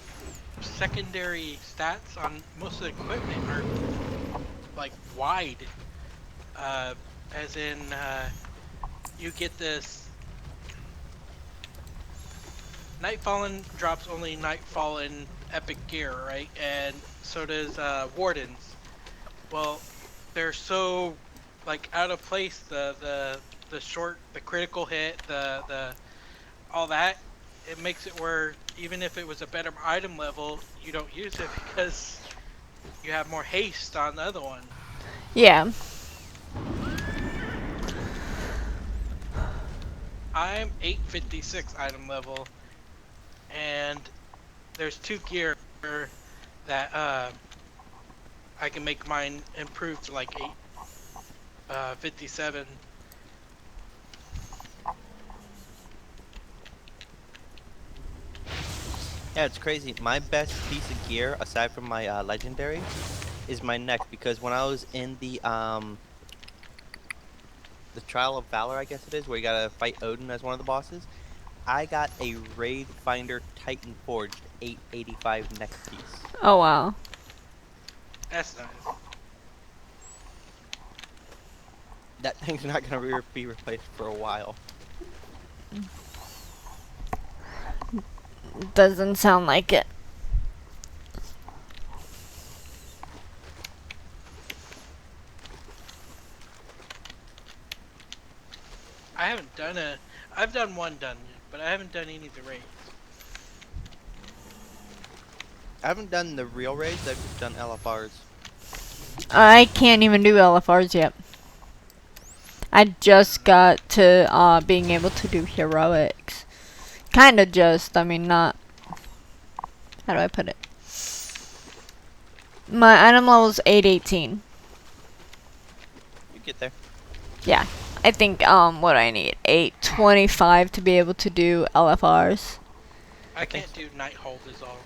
secondary stats on most of the equipment are like wide. As in, you get this. Nightfallen drops only Nightfallen epic gear, right? And so does Wardens. Well, they're so like out of place. The short, the critical hit, the all that. It makes it where even if it was a better item level, you don't use it because you have more haste on the other one. Yeah. I'm 856 item level, and there's 2 gear that I can make mine improve to like 857. Yeah, it's crazy. My best piece of gear, aside from my legendary, is my neck, because when I was in the Trial of Valor, I guess it is, where you gotta fight Odin as one of the bosses, I got a Raid Finder Titan Forged 885 neck piece. Oh, wow. That's nice. That thing's not gonna be replaced for a while. Doesn't sound like it. I haven't done I've done one dungeon, but I haven't done any of the raids. I haven't done the real raids, I've just done LFRs. I can't even do LFRs yet. I just got to being able to do heroics. Kinda just, I mean not. How do I put it? My item level is 818. You get there. Yeah. I think what I need 825 to be able to do LFRs. I can't do Nighthold is all.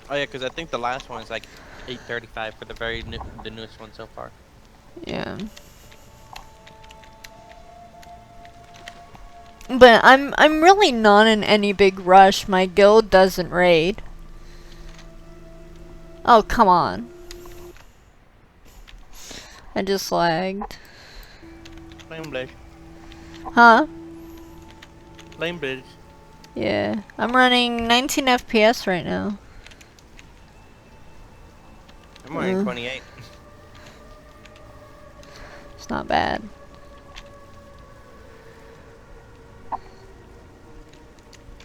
Oh yeah, because I think the last one is like 835 for the newest one so far. Yeah. But I'm really not in any big rush. My guild doesn't raid. Oh, come on. I just lagged. Flame Blade. Huh? Flame Blade. Yeah. I'm running 19 FPS right now. I'm running 28. It's not bad.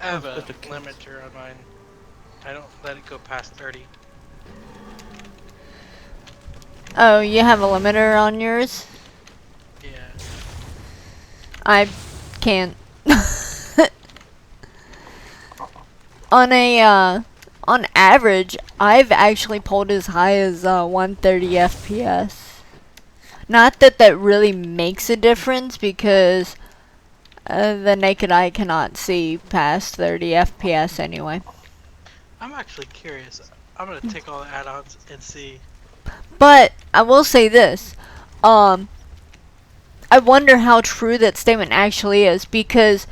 I have a That's a case. limiter on mine. I don't let it go past 30. Oh, you have a limiter on yours? Yeah. I can't. On average, I've actually pulled as high as 130 FPS. Not that that really makes a difference because the naked eye cannot see past 30 FPS anyway. I'm actually curious. I'm gonna take all the add-ons and see. But I will say this, I wonder how true that statement actually is, because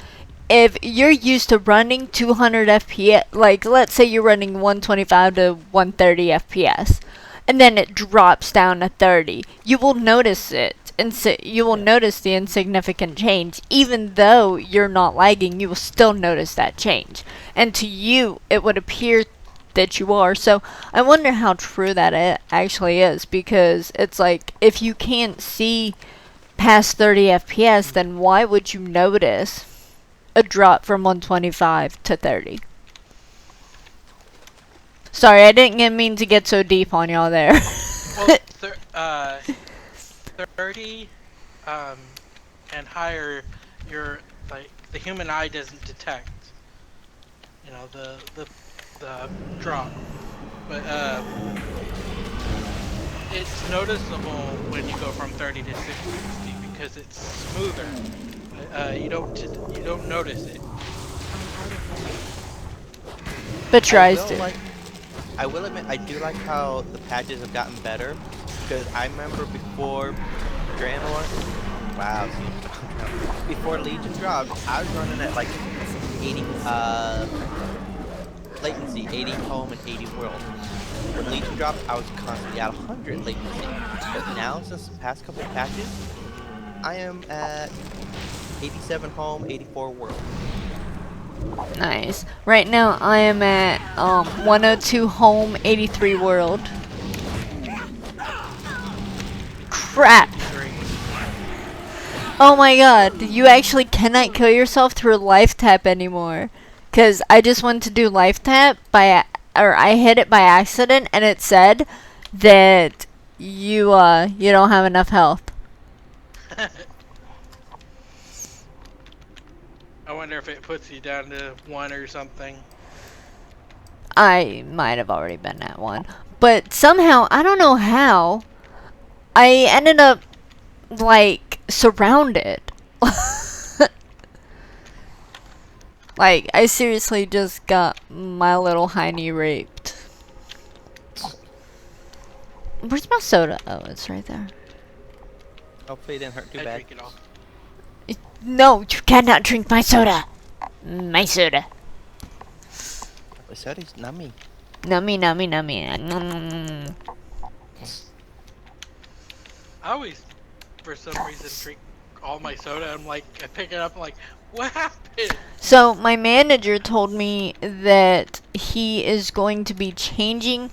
if you're used to running 200 FPS, like let's say you're running 125 to 130 FPS, and then it drops down to 30, you will notice it. You will notice the insignificant change. Even though you're not lagging, you will still notice that change. And to you, it would appear that you are. So I wonder how true that it actually is, because it's like, if you can't see past 30 FPS, then why would you notice a drop from 125 to 30? Sorry, I didn't mean to get so deep on y'all there. Well, 30 and higher, you're like, the human eye doesn't detect, you know, the drop, but it's noticeable when you go from 30 to 60 because it's smoother. You don't notice it. But tries to. I will admit, I do like how the patches have gotten better, because I remember before wow, before Legion dropped, I was running at like 80 latency, 80 home and 80 world. When Legion dropped, I was constantly at 100 latency. But now, since the past couple of patches, I am at 87 home, 84 world. Nice. Right now I am at 102 home, 83 world. Crap. Oh my god, you actually cannot kill yourself through life tap anymore. Cause I just went to do life tap or I hit it by accident, and it said that you don't have enough health. I wonder if it puts you down to 1 or something. I might have already been at 1. But somehow, I don't know how, I ended up, like, surrounded. Like, I seriously just got my little hiney raped. Where's my soda? Oh, it's right there. Hopefully it didn't hurt too I bad. drink it all. No, you cannot drink my soda. My soda. The soda's nummy. Nummy, nummy, nummy. I always, for some reason, drink all my soda. I'm like, I pick it up, I'm like, what happened? So, my manager told me that he is going to be changing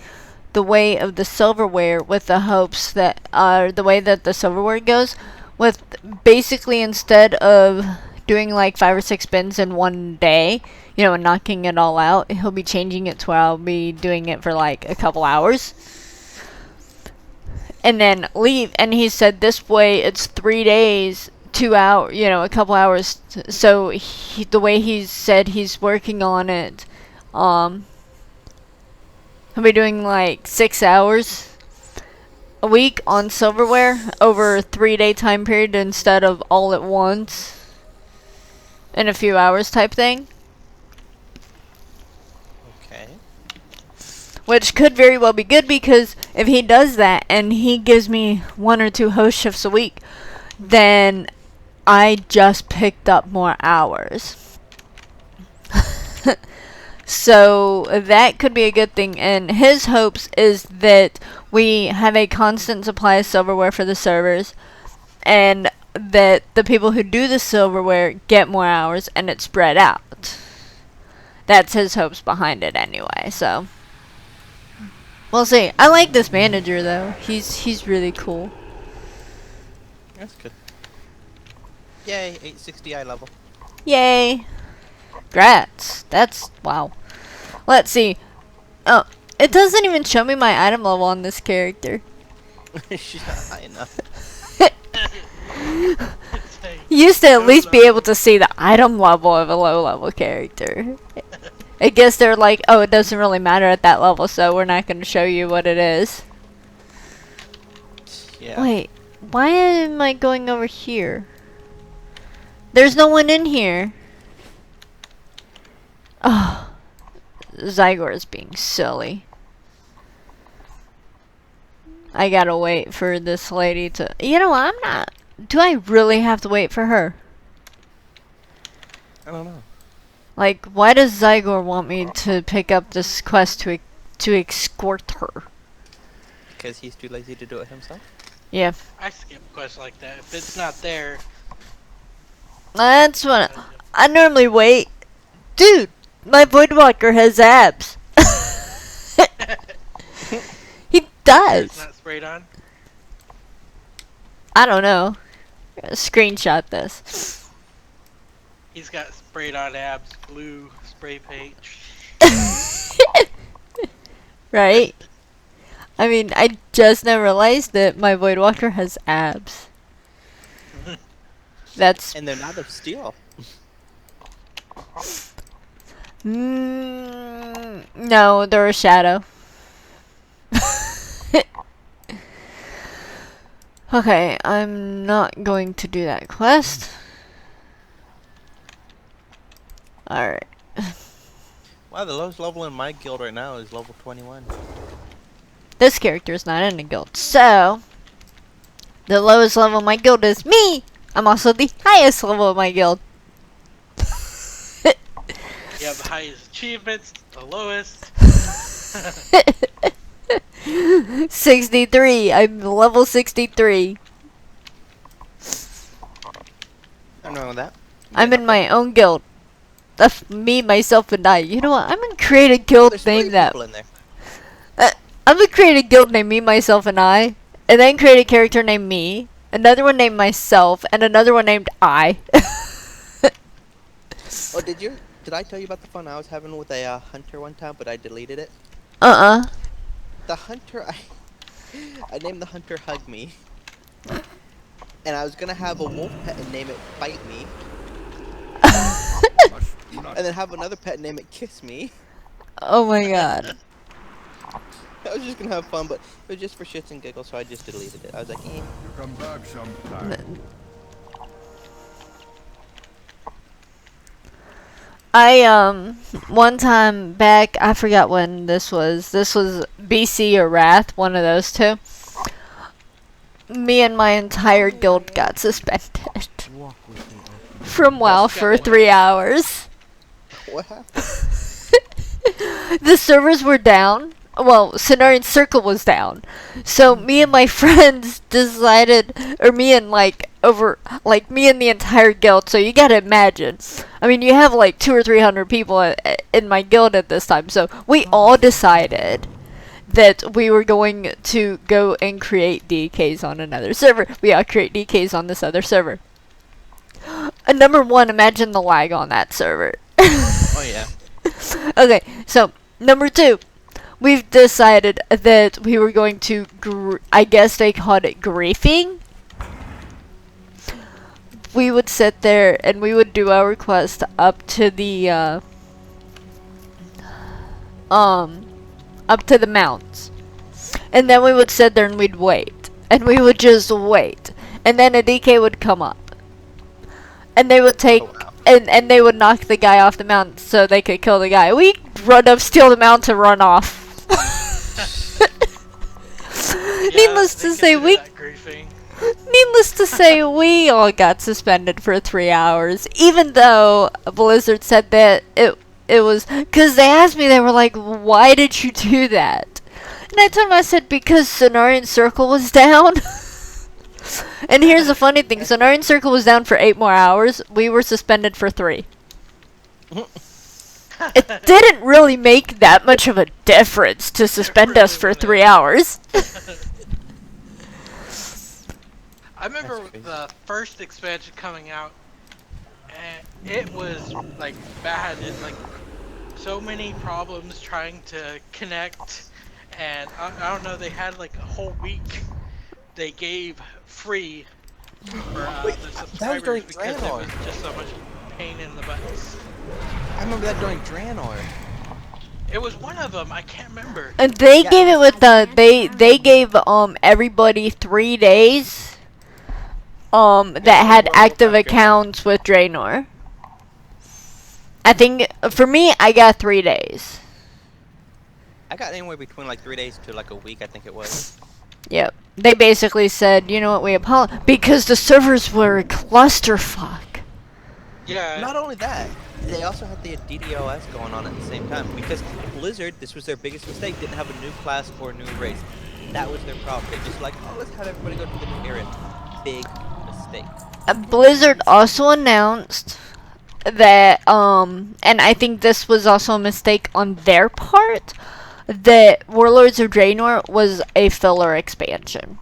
the way of the silverware, with the hopes that, the way that the silverware goes, with basically, instead of doing like 5 or 6 spins in one day, you know, and knocking it all out, he'll be changing it to where I'll be doing it for like a couple hours. And then leave, and he said this way it's 3 days, 2 hours, you know, a couple hours. So the way he said he's working on it, he'll be doing like 6 hours a week on silverware over a 3-day time period instead of all at once in a few hours type thing. Okay. Which could very well be good, because if he does that and he gives me 1 or 2 host shifts a week, then I just picked up more hours. So that could be a good thing, and his hopes is that we have a constant supply of silverware for the servers, and that the people who do the silverware get more hours and it's spread out. That's his hopes behind it anyway, so we'll see. I like this manager though. He's really cool. That's good. Yay, 860 eye level. Yay. Grats. That's wow. Let's see. Oh, it doesn't even show me my item level on this character. She's not high enough. You used to at No, least be no. able to see the item level of a low level character. I guess they're like, oh, it doesn't really matter at that level, so we're not going to show you what it is. Yeah. Wait, why am I going over here? There's no one in here. Oh, Zygor is being silly. I gotta wait for this lady to... You know what, I'm not... Do I really have to wait for her? I don't know. Like, why does Zygor want me to pick up this quest to escort her? Because he's too lazy to do it himself? Yeah, I skip quests like that. If it's not there, that's what I normally wait. Dude, my Voidwalker has abs. He it's does. not sprayed on. I don't know. Screenshot this. He's got sprayed on abs, blue spray paint. Right? I mean, I just now realized that my Voidwalker has abs. That's... And they're not of steel. no, they're a shadow. Okay, I'm not going to do that quest. Alright. Wow, the lowest level in my guild right now is level 21. This character is not in a guild, so... The lowest level of my guild is me! I'm also the highest level of my guild. You have the highest achievements, the lowest. 63. I'm level 63. I don't know that. I'm in my own guild. That's me, myself, and I. You know what? I'm gonna create a guild There's 3 named that. people in there. I'm gonna create a guild named me, myself, and I. And then create a character named me. Another one named myself. And another one named I. Oh, did I tell you about the fun I was having with a hunter one time, but I deleted it? Uh-uh. The hunter, I named the hunter Hug Me. And I was gonna have a wolf pet and name it Bite Me. And then have another pet and name it Kiss Me. Oh my god. I was just gonna have fun, but it was just for shits and giggles, so I just deleted it. I was like, eh. Come back sometime. One time back, I forgot when this was BC or Wrath, one of those two. Me and my entire guild got suspended from WoW for 3 hours. What happened? The servers were down. Well, Cenarian Circle was down. So me and my friends decided, or me and me and the entire guild. So you gotta imagine. I mean, you have like 200 or 300 people in my guild at this time. So we all decided that we were going to go and create DKs on another server. We all create DKs on this other server. Number one, imagine the lag on that server. Oh yeah. Okay, so number two, we've decided that we were going to, I guess they called it griefing. We would sit there and we would do our quest up to the mounts. And then we would sit there and we'd wait. And we would just wait. And then a DK would come up. And they would take, and they would knock the guy off the mount so they could kill the guy. We'd run up, steal the mount, and run off. Needless to say, we all got suspended for 3 hours, even though Blizzard said that it was, because they asked me, they were like, why did you do that? And I told them, I said, because Cenarian Circle was down. And here's the funny thing, Cenarian Circle was down for 8 more hours, we were suspended for 3. It didn't really make that much of a difference to suspend us for 3 hours. I remember the first expansion coming out, and it was like bad. It like so many problems trying to connect, and I don't know. They had like a whole week they gave free for Wait, the that was during subscribers because it Draenor. was just so much pain in the butts. I remember that during Draenor. It was one of them. I can't remember. And they Yeah, gave it it with the they gave everybody 3 days that had World of active Warcraft Draenor. accounts with Draenor. I think for me I got 3 days. I got anywhere between like 3 days to like a week, I think it was. Yep. They basically said, you know what, we apologize because the servers were a clusterfuck. Yeah. Not only that, they also had the DDoS going on at the same time because Blizzard, this was their biggest mistake, didn't have a new class or new race. That was their problem. They just like, oh, let's have everybody go to the new area. Big mistake. Blizzard also announced that, and I think this was also a mistake on their part, that Warlords of Draenor was a filler expansion.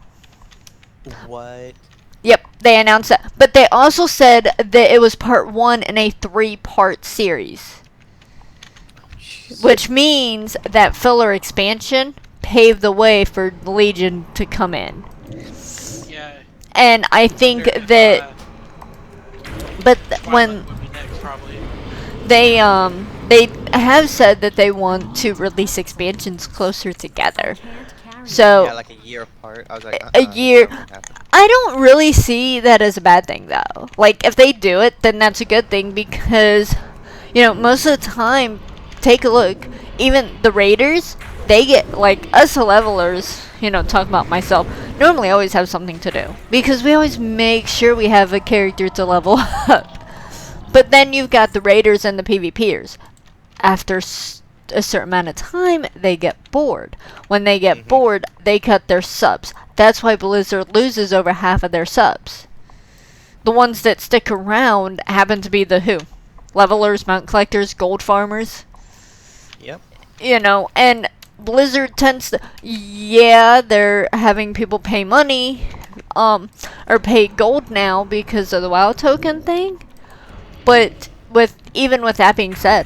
What? Yep, they announced that. But they also said that it was part 1 in a 3-part series. Which means that filler expansion paved the way for Legion to come in. Yeah. And I think If, that... But when... Twilight would be next, probably. They have said that they want to release expansions closer together. So... Yeah, like a year apart. I was like, a year. that won't happen. I don't really see that as a bad thing, though. Like, if they do it, then that's a good thing because, you know, most of the time, take a look. Even the raiders, they get, like, us levelers, you know, talk about myself, normally always have something to do. Because we always make sure we have a character to level up. But then you've got the raiders and the PvPers. After a certain amount of time, they get bored. When they get bored, they cut their subs. That's why Blizzard loses over half of their subs. The ones that stick around happen to be the who? Levelers, mount collectors, gold farmers. Yep. You know, and Blizzard tends to, yeah, they're having people pay money, or pay gold now because of the WoW token thing. But even with that being said,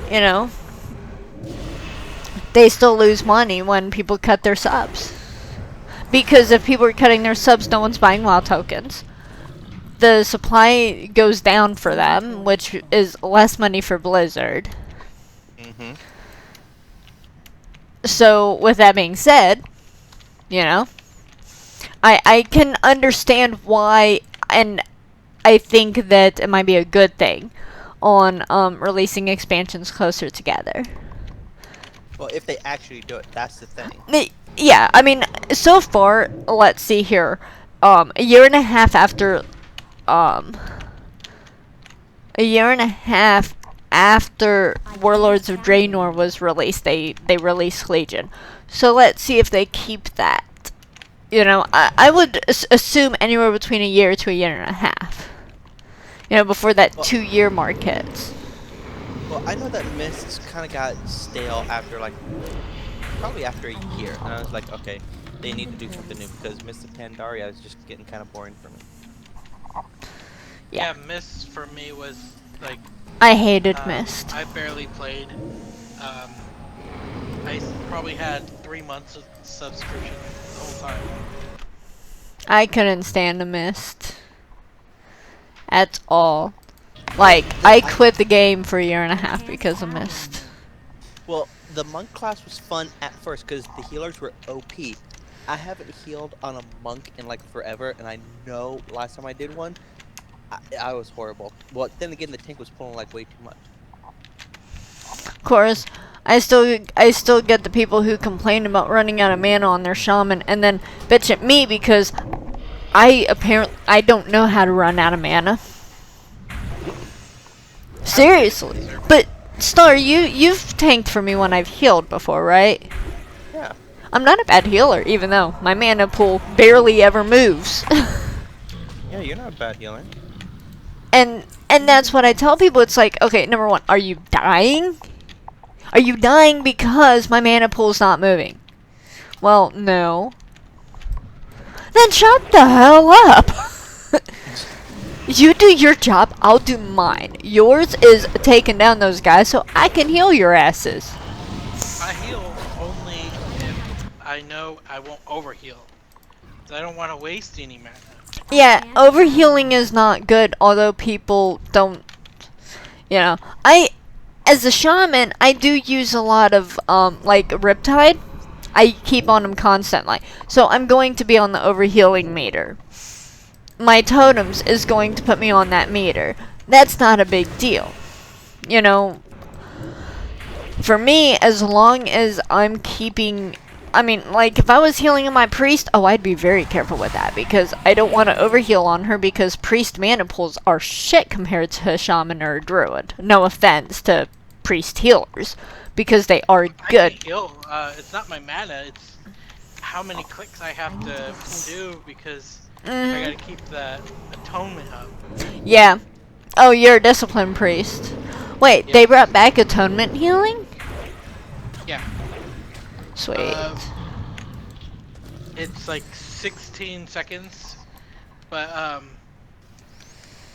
you know, they still lose money when people cut their subs. Because if people are cutting their subs, no one's buying WoW tokens. The supply goes down for them, which is less money for Blizzard. So, with that being said, you know, I can understand why, and I think that it might be a good thing on releasing expansions closer together. Well, if they actually do it, that's the thing. Yeah, I mean, so far, let's see here. A year and a half after Warlords of Draenor was released, they released Legion. So let's see if they keep that. You know, I would assume anywhere between a year to a year and a half. You know, before that 2-year mark hits. Well, I know that Mists kind of got stale after like, probably after a year. And I was like, okay, they need to do something new because Mists of Pandaria is just getting kind of boring for me. Yeah, Mist for me was like. I hated Mist. I barely played. I probably had 3 months of subscription the whole time. I couldn't stand the Mist. At all. Like, I quit the game for a year and a half because of Mist. Well, the monk class was fun at first because the healers were OP. I haven't healed on a monk in like forever, and I know last time I did one, I was horrible. Well, then again, the tank was pulling like way too much. Of course, I still get the people who complain about running out of mana on their shaman and then bitch at me because I don't know how to run out of mana. Seriously. But Star, you've tanked for me when I've healed before, right? Yeah. I'm not a bad healer, even though my mana pool barely ever moves. Yeah, you're not a bad healer. And that's what I tell people. It's like, okay, number one, are you dying? Are you dying because my mana pool's not moving? Well, no. Then shut the hell up. You do your job, I'll do mine. Yours is taking down those guys so I can heal your asses. I heal only if I know I won't overheal. I don't want to waste any mana. Yeah, overhealing is not good, although people don't, you know. As a shaman, I do use a lot of, like, Riptide. I keep on them constantly. So I'm going to be on the overhealing meter. My totems is going to put me on that meter. That's not a big deal. You know, for me, as long as I'm keeping... I mean, like, if I was healing on my priest, oh, I'd be very careful with that, because I don't want to overheal on her, because priest mana pools are shit compared to a shaman or a druid. No offense to priest healers, because they are I good. can heal. It's not my mana. It's how many clicks I have to do because I gotta keep the atonement up. Yeah. Oh, you're a disciplined priest. Wait, Yeah. they brought back atonement healing? Yeah. Sweet. It's like 16 seconds, but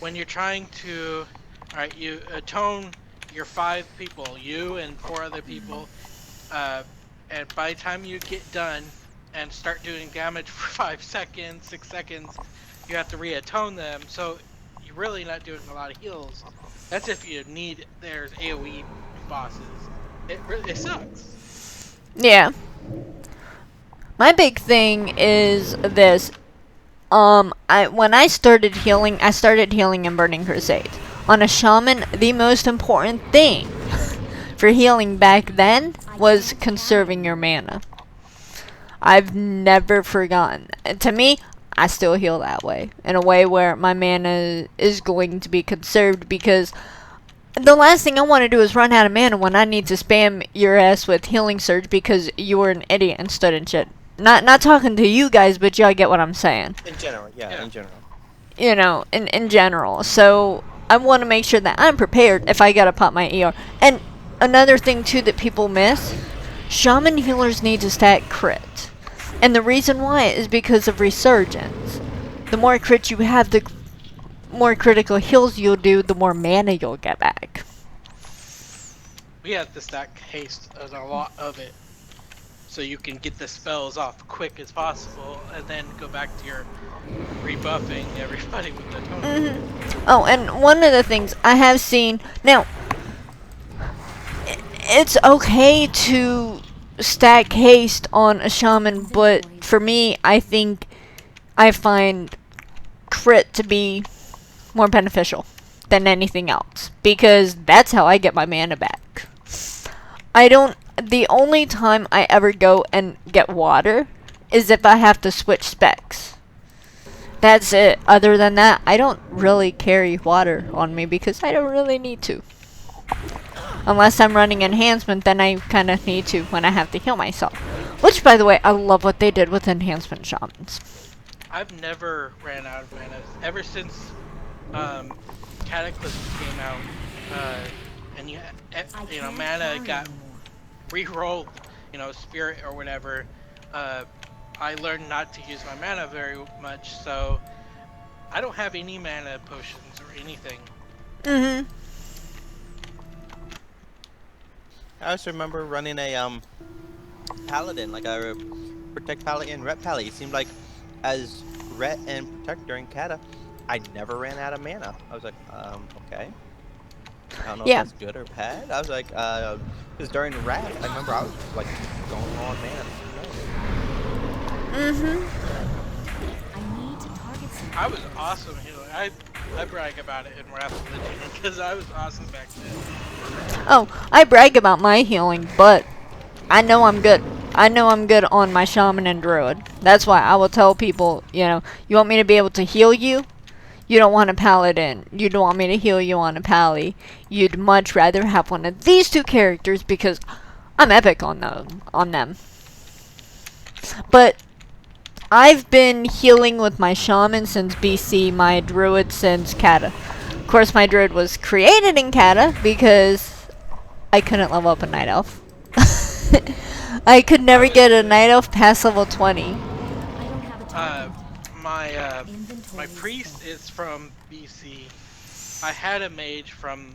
when you're trying to, alright, you atone your 5 people, you and 4 other people, and by the time you get done and start doing damage for 5 seconds, 6 seconds, you have to re-atone them, so you're really not doing a lot of heals. That's if you need, there's AoE bosses. It sucks. Yeah. My big thing is this. When I started healing in Burning Crusade. On a shaman, the most important thing for healing back then was conserving your mana. I've never forgotten. To me, I still heal that way. In a way where my mana is going to be conserved, because the last thing I want to do is run out of mana when I need to spam your ass with Healing Surge because you were an idiot and stood in shit. Not talking to you guys, but y'all get what I'm saying. In general, yeah, in general. You know, in general. So I want to make sure that I'm prepared if I gotta pop my ER. And another thing too that people miss, shaman healers need to stack crit. And the reason why is because of resurgence. The more crit you have, the more critical heals you'll do, the more mana you'll get back. We have to stack haste as a lot of it, so you can get the spells off quick as possible, and then go back to your rebuffing everybody with the atonement. Oh, and one of the things I have seen now, it's okay to stack haste on a shaman, but for me, I find crit to be more beneficial than anything else, because that's how I get my mana back. The only time I ever go and get water is if I have to switch specs. That's it. Other than that, I don't really carry water on me because I don't really need to. Unless I'm running enhancement, then I kind of need to when I have to heal myself. Which, by the way, I love what they did with enhancement shamans. I've never ran out of mana ever since Cataclysm came out, and you know, mana got re-rolled, you know, spirit or whatever. I learned not to use my mana very much, so I don't have any mana potions or anything. I also remember running a paladin, like a protect paladin, ret pally. It seemed like as ret and protect during kata, I never ran out of mana. I was like, okay. I don't know Yeah. if that's good or bad. I was like, because during wrath, I remember I was like going on mana. I need to target some. I was awesome healer. I brag about it in Wrath of Legion because I was awesome back then. Oh, I brag about my healing, but I know I'm good. I know I'm good on my shaman and druid. That's why I will tell people, you know, you want me to be able to heal you? You don't want a paladin. You don't want me to heal you on a pally. You'd much rather have one of these two characters because I'm epic on them. But I've been healing with my shaman since BC, my druid since Kata. Of course, my druid was created in Kata because I couldn't level up a night elf. I could never get a night elf past level 20. I don't have a target. My priest is from BC. I had a mage from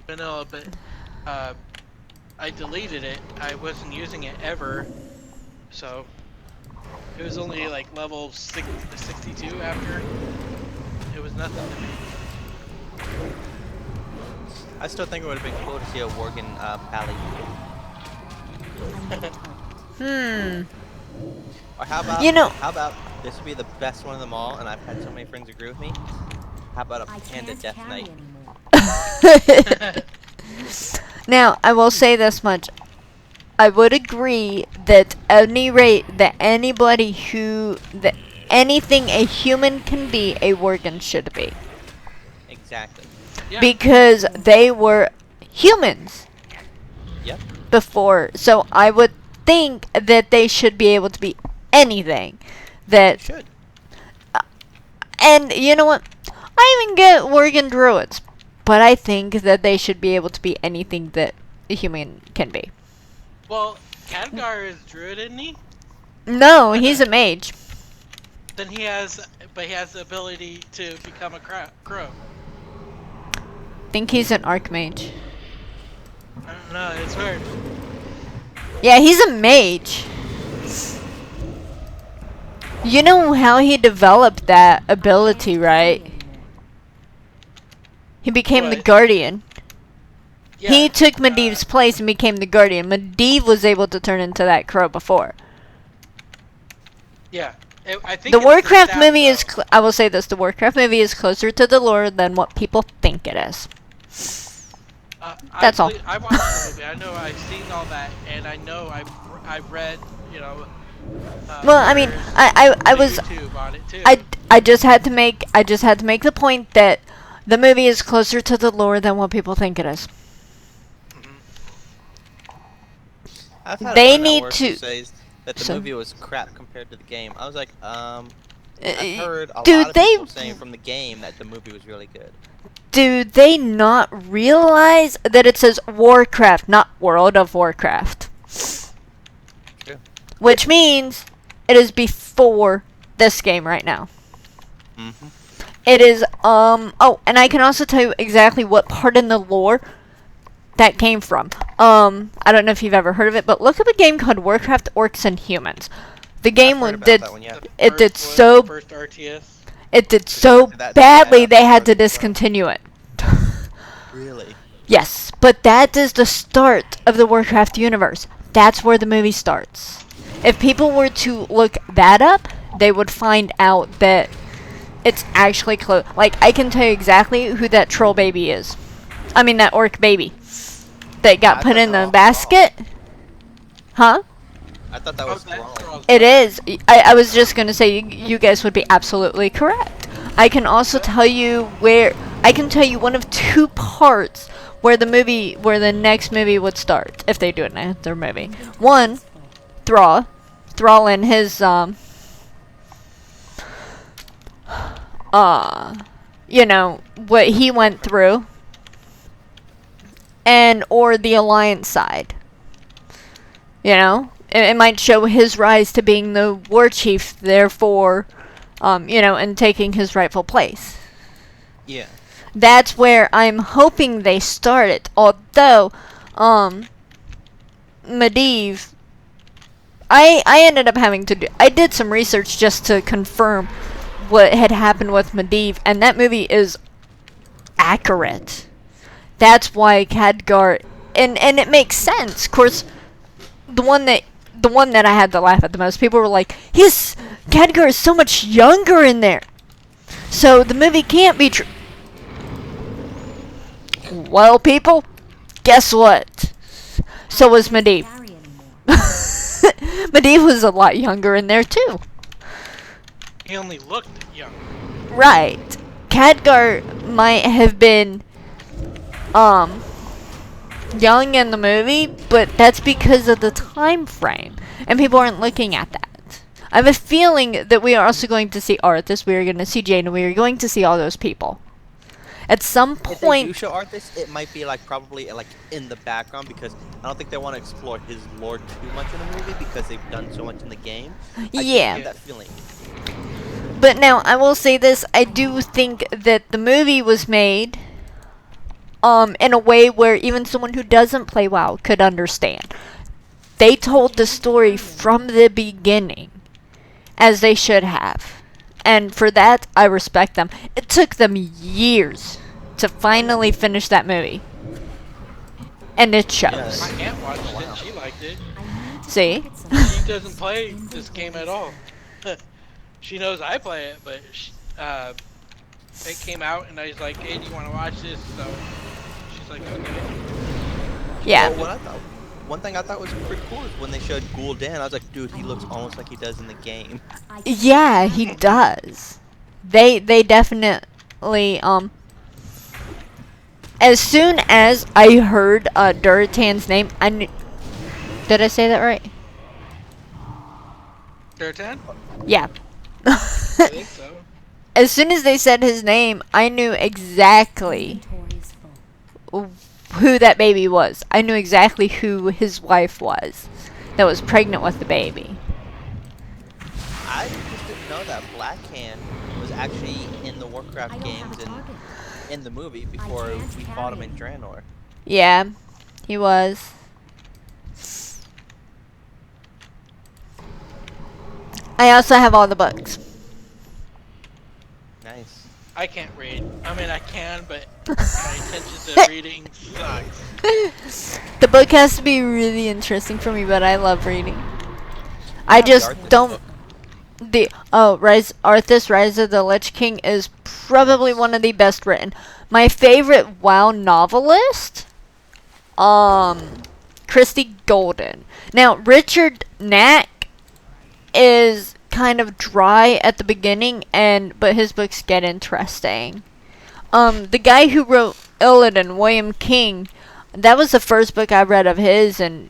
vanilla, but I deleted it. I wasn't using it ever, so It was only like level 62 after. It was nothing to me. I still think it would have been cool to see a Worgen pally. Or how about You know- how about this would be the best one of them all, and I've had so many friends agree with me. How about a I Panda can't Death carry Knight? anymore. Now, I will say this much. I would agree that at any rate that anybody who that anything a human can be, a Worgen should be. Exactly. Yeah. Because they were humans Yep. before. So I would think that they should be able to be anything. That Should. And you know what? I even get Worgen druids, but I think that they should be able to be anything that a human can be. Well, Khadgar is druid, isn't he? No, he's a mage. Then he has the ability to become a crow. Think he's an archmage. I don't know. It's weird. Yeah, he's a mage. You know how he developed that ability, right? He became the What? guardian. Yeah, He took Medivh's place and became the guardian. Medivh was able to turn into that crow before. Yeah. I think The it's Warcraft staff, movie is. though. I will say this: the Warcraft movie is closer to the lore than what people think it is. That's all. I watched the movie. I know I've seen all that, and I know I've read, Well, I mean, I the was. YouTube on it too. I just had to make the point that the movie is closer to the lore than what people think it is. I've had They a friend at need work to- who says that the So- movie was crap compared to the game. I was like, I've heard a Dude, lot of people saying from the game that the movie was really good. Do they not realize that it says Warcraft, not World of Warcraft? True. Which means it is before this game right now. Mm-hmm. It is, oh, and I can also tell you exactly what part in the lore that came from. I don't know if you've ever heard of it, but look up a game called Warcraft Orcs and Humans. The game I've heard about did, that one, yeah. The it did first so, one, first RTS. it did so That- badly that- they had to that- discontinue it. Really? Yes, but that is the start of the Warcraft universe. That's where the movie starts. If people were to look that up, they would find out that it's actually close. Like, I can tell you exactly who that troll baby is. I mean, that orc baby that got I put thought in they the were basket. Huh? I thought that Oh, was that's wrong. Thrall's It brother. is. I was just gonna say you guys would be absolutely correct. I can also tell you where. I can tell you one of two parts where the next movie would start if they do another movie. One, Thrall and his what he went through, and or the Alliance side. It might show his rise to being the war chief, therefore, and taking his rightful place. Yeah. That's where I'm hoping they start it. Although, Medivh, I ended up having to I did some research just to confirm what had happened with Medivh, and that movie is accurate. That's why Khadgar, and it makes sense. Of course, the one that I had to laugh at the most, people were like, Khadgar is so much younger in there, so the movie can't be true. Well, people, guess what? So was Medivh. Carry anymore. Medivh was a lot younger in there too. He only looked young. Right. Khadgar might have been young in the movie, but that's because of the time frame, and people aren't looking at that. I have a feeling that we are also going to see Arthas, we are going to see Jane, and we are going to see all those people. At some If they do point, show Arthas, it might be probably in the background because I don't think they want to explore his lore too much in the movie because they've done so much in the game. I just Yeah. have that feeling. But now, I will say this, I do think that the movie was made in a way where even someone who doesn't play WoW could understand. They told the story from the beginning. as they should have. And for that, I respect them. It took them years to finally finish that movie. And it shows. My aunt watched it. She liked it. See? She doesn't play this game at all. She knows I play it, but it came out and I was like, "Hey, do you want to watch this?" So she's like, "Okay." Yeah. Well, one thing I thought was pretty cool is when they showed Gul'dan, I was like, dude, he looks almost like he does in the game. Yeah, he does. They definitely as soon as I heard Duratan's name, I knew. Did I say that right? Durtan? Yeah. I think so. As soon as they said his name, I knew exactly who that baby was. I knew exactly who his wife was that was pregnant with the baby. I just didn't know that Blackhand was actually in the Warcraft games and in the movie before we fought him in Draenor. Yeah, he was. I also have all the books. Nice. I can't read. I mean, I can, but my attention to reading sucks. The book has to be really interesting for me, but I love reading. I just Arthas don't. book. Arthas, Rise of the Lich King is probably one of the best written. My favorite WoW novelist, Christy Golden. Now, Richard Knack is kind of dry at the beginning, but his books get interesting. The guy who wrote Illidan, William King, that was the first book I read of his, and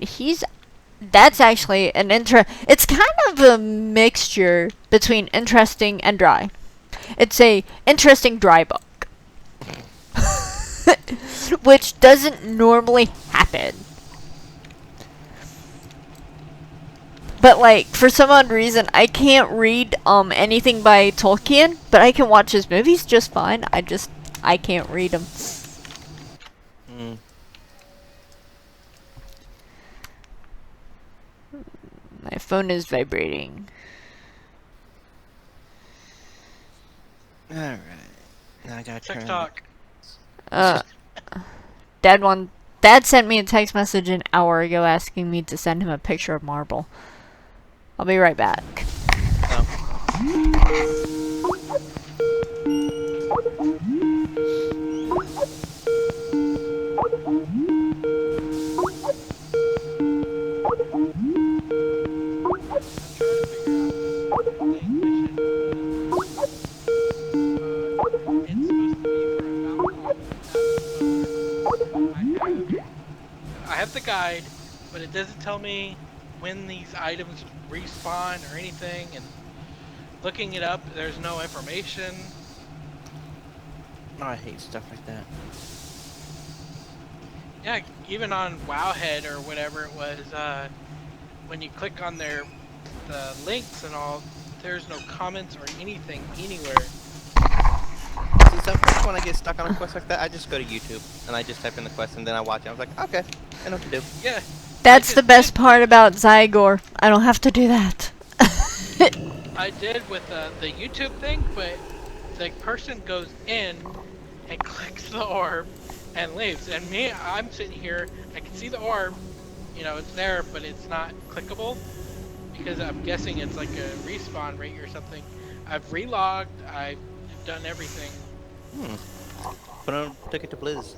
that's actually it's kind of a mixture between interesting and dry. It's a interesting dry book. Which doesn't normally happen. But like, for some odd reason, I can't read anything by Tolkien, but I can watch his movies just fine. I can't read them. Mm. My phone is vibrating. Alright. Now I gotta turn. TikTok. Dad sent me a text message an hour ago asking me to send him a picture of Marble. I'll be right back. I have the guide, but it doesn't tell me when these items respawn or anything, and looking it up, there's no information. Oh, I hate stuff like that. Yeah, even on Wowhead or whatever it was, when you click on the links and all, there's no comments or anything anywhere. See, sometimes when I get stuck on a quest like that, I just go to YouTube and I just type in the quest and then I watch it. I was like, okay, I know what to do. Yeah. That's the best part about Zygor. I don't have to do that. I did with the YouTube thing, but the person goes in and clicks the orb and leaves. And me, I'm sitting here, I can see the orb, you know, it's there, but it's not clickable because I'm guessing it's like a respawn rate or something. I've relogged, I've done everything. Put on a ticket to Blizz.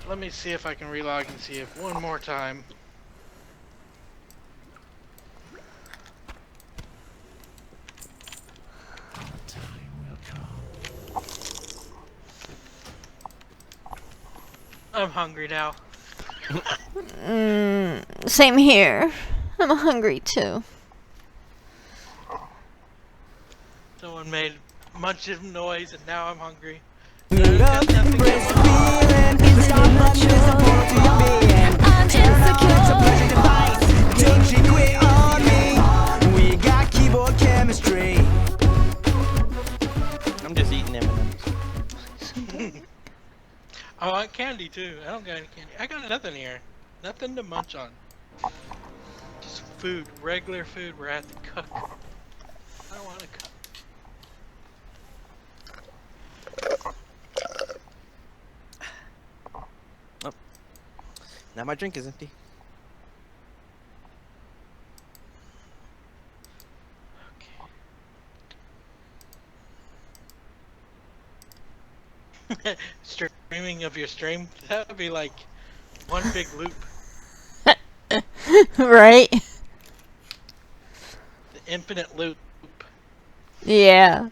Let me see if I can relog and see if one more time. I'm hungry now. Same here. I'm hungry too. Someone made a bunch of noise and now I'm hungry. Love, embrace the feeling. The start button is a portal to your being. Turn on, it's a pleasure device. Don't you quit on me. We got keyboard chemistry. I'm just eating M&M's. I want candy too. I don't got any candy. I got nothing here. Nothing to munch on. Just food, regular food where I have to cook. I don't want to cook. Now my drink is empty. Okay. Streaming of your stream, that would be like one big loop. Right? The infinite loop. Yeah.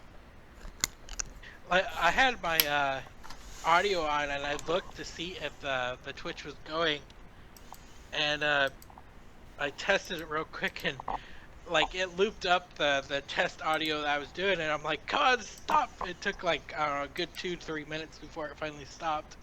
I had my audio on and I looked to see if the Twitch was going, and I tested it real quick and like it looped up the test audio that I was doing, and I'm like, come on, stop! It took like I don't know, a good 2-3 minutes before it finally stopped.